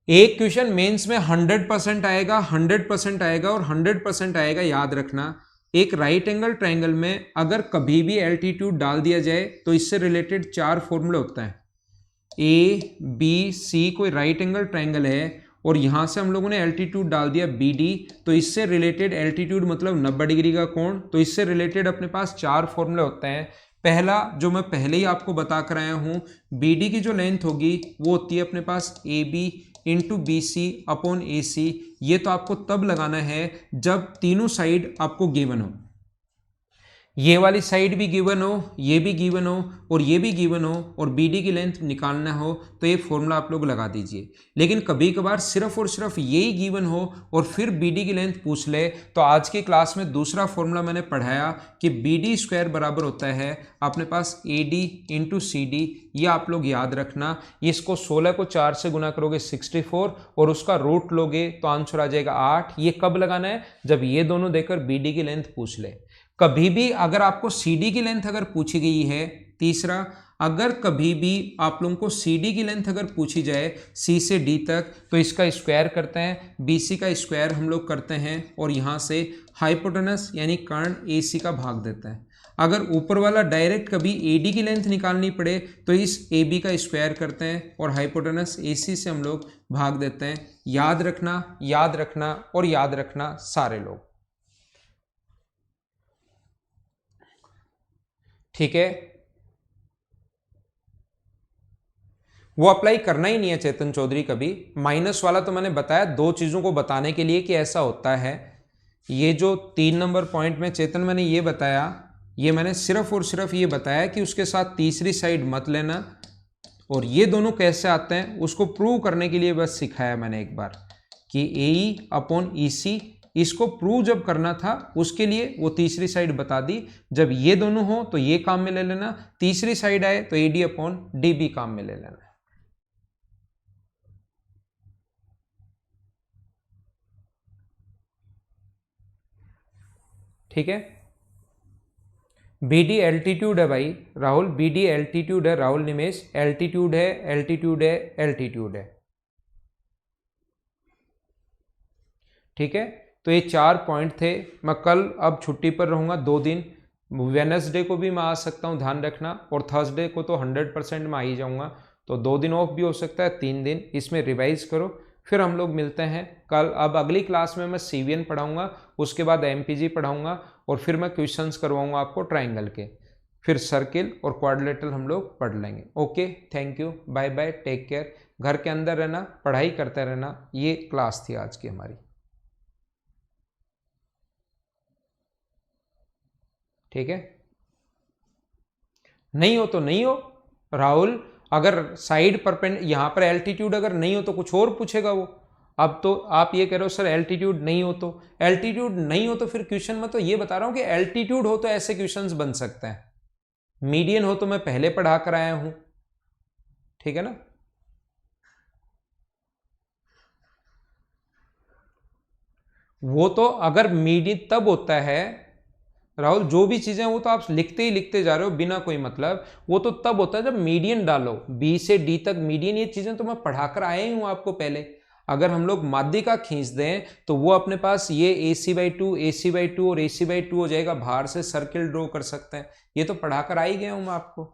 एक क्वेश्चन मेंस में 100% आएगा, 100% आएगा और 100% आएगा, याद रखना। एक राइट एंगल ट्रायंगल में अगर कभी भी एल्टीट्यूड डाल दिया जाए तो इससे रिलेटेड 4 फॉर्मूले होता है। ABC कोई राइट एंगल ट्रायंगल है और यहां से हम लोगों ने एल्टीट्यूड डाल दिया BD, तो इससे रिलेटेड एल्टीट्यूड मतलब 90 डिग्री का कोण, तो इससे रिलेटेड अपने पास 4 फॉर्मूले होते हैं। पहला जो मैं पहले ही आपको बता कर आया हूँ, BD की जो लेंथ होगी वो होती है अपने पास AB into BC upon AC। ये तो आपको तब लगाना है जब तीनों साइड आपको गिवन हो, ये वाली साइड भी गिवन हो, ये भी गिवन हो और ये भी गिवन हो, और BD की लेंथ निकालना हो तो ये फॉर्मूला आप लोग लगा दीजिए। लेकिन कभी कभार सिर्फ और सिर्फ यही गिवन हो और फिर BD की लेंथ पूछ ले, तो आज की क्लास में दूसरा फॉर्मूला मैंने पढ़ाया कि BD स्क्वायर बराबर होता है अपने पास AD इंटू CD। ये आप लोग याद रखना। इसको 16 को 4 से गुना करोगे 64 और उसका रूट लोगे तो आंसर आ जाएगा 8। ये कब लगाना है? जब ये दोनों देकर BD की लेंथ पूछ ले। कभी भी अगर आपको CD की लेंथ अगर पूछी गई है, तीसरा, अगर कभी भी आप लोगों को CD की लेंथ अगर पूछी जाए C से D तक, तो इसका स्क्वायर करते हैं, BC का स्क्वायर हम लोग करते हैं और यहाँ से हाइपोटेनस यानी कर्ण AC का भाग देते हैं। अगर ऊपर वाला डायरेक्ट कभी AD की लेंथ निकालनी पड़े तो इस AB का स्क्वायर करते हैं और हाइपोटेनस AC से हम लोग भाग देते हैं। याद रखना, याद रखना और याद रखना सारे लोग, ठीक है। वो अप्लाई करना ही नहीं है चेतन चौधरी कभी। माइनस वाला तो मैंने बताया दो चीजों को बताने के लिए कि ऐसा होता है। ये जो 3 नंबर पॉइंट में चेतन मैंने ये बताया, ये मैंने सिर्फ और सिर्फ ये बताया कि उसके साथ तीसरी साइड मत लेना, और ये दोनों कैसे आते हैं उसको प्रूव करने के लिए बस सिखाया मैंने एक बार कि AE अपॉन EC। इसको प्रूव जब करना था उसके लिए वो तीसरी साइड बता दी। जब ये दोनों हो तो ये काम में ले लेना, तीसरी साइड आए तो AD अपॉन DB काम में ले लेना। ठीक है। BD एल्टीट्यूड है भाई राहुल, BD एल्टीट्यूड है राहुल निमेश, एल्टीट्यूड है, एल्टीट्यूड है, एल्टीट्यूड है। ठीक है, तो ये 4 पॉइंट थे। मैं कल अब छुट्टी पर रहूँगा 2 दिन। वेडनेसडे को भी मैं आ सकता हूँ, ध्यान रखना, और थर्सडे को तो 100% मैं आ ही जाऊँगा। तो 2 दिन ऑफ भी हो सकता है, 3 दिन। इसमें रिवाइज करो, फिर हम लोग मिलते हैं कल। अब अगली क्लास में मैं CVN पढ़ाऊँगा, उसके बाद MPG पढ़ाऊँगा और फिर मैं क्वेश्चंस करवाऊँगा आपको ट्राइंगल के, फिर सर्किल और क्वाड्रिलेटरल हम लोग पढ़ लेंगे। Okay, thank you, bye bye, take care. घर के अंदर रहना, पढ़ाई करते रहना। ये क्लास थी आज की हमारी, ठीक है। नहीं हो तो नहीं हो राहुल, अगर साइड परपेंड यहाँ पर एल्टीट्यूड अगर नहीं हो तो कुछ और पूछेगा वो। अब तो आप ये कह रहे हो सर एल्टीट्यूड नहीं हो, तो एल्टीट्यूड नहीं हो तो फिर क्वेश्चन में तो ये बता रहा हूं कि एल्टीट्यूड हो तो ऐसे क्वेश्चंस बन सकते हैं। मीडियन हो तो मैं पहले पढ़ा कर आया हूं, ठीक है ना। वो तो अगर मीडियन तब होता है राहुल, जो भी चीजें वो तो आप लिखते ही लिखते जा रहे हो बिना कोई मतलब। वो तो तब होता है जब मीडियन डालो, B से D तक मीडियन। ये चीजें तो मैं पढ़ाकर आया ही हूं आपको पहले। अगर हम लोग माध्यिका खींच दें तो वो अपने पास ये AC/2, AC/2 और AC/2 हो जाएगा। बाहर से सर्किल ड्रॉ कर सकते हैं। ये तो पढ़ाकर आ ही गया हूं मैं आपको।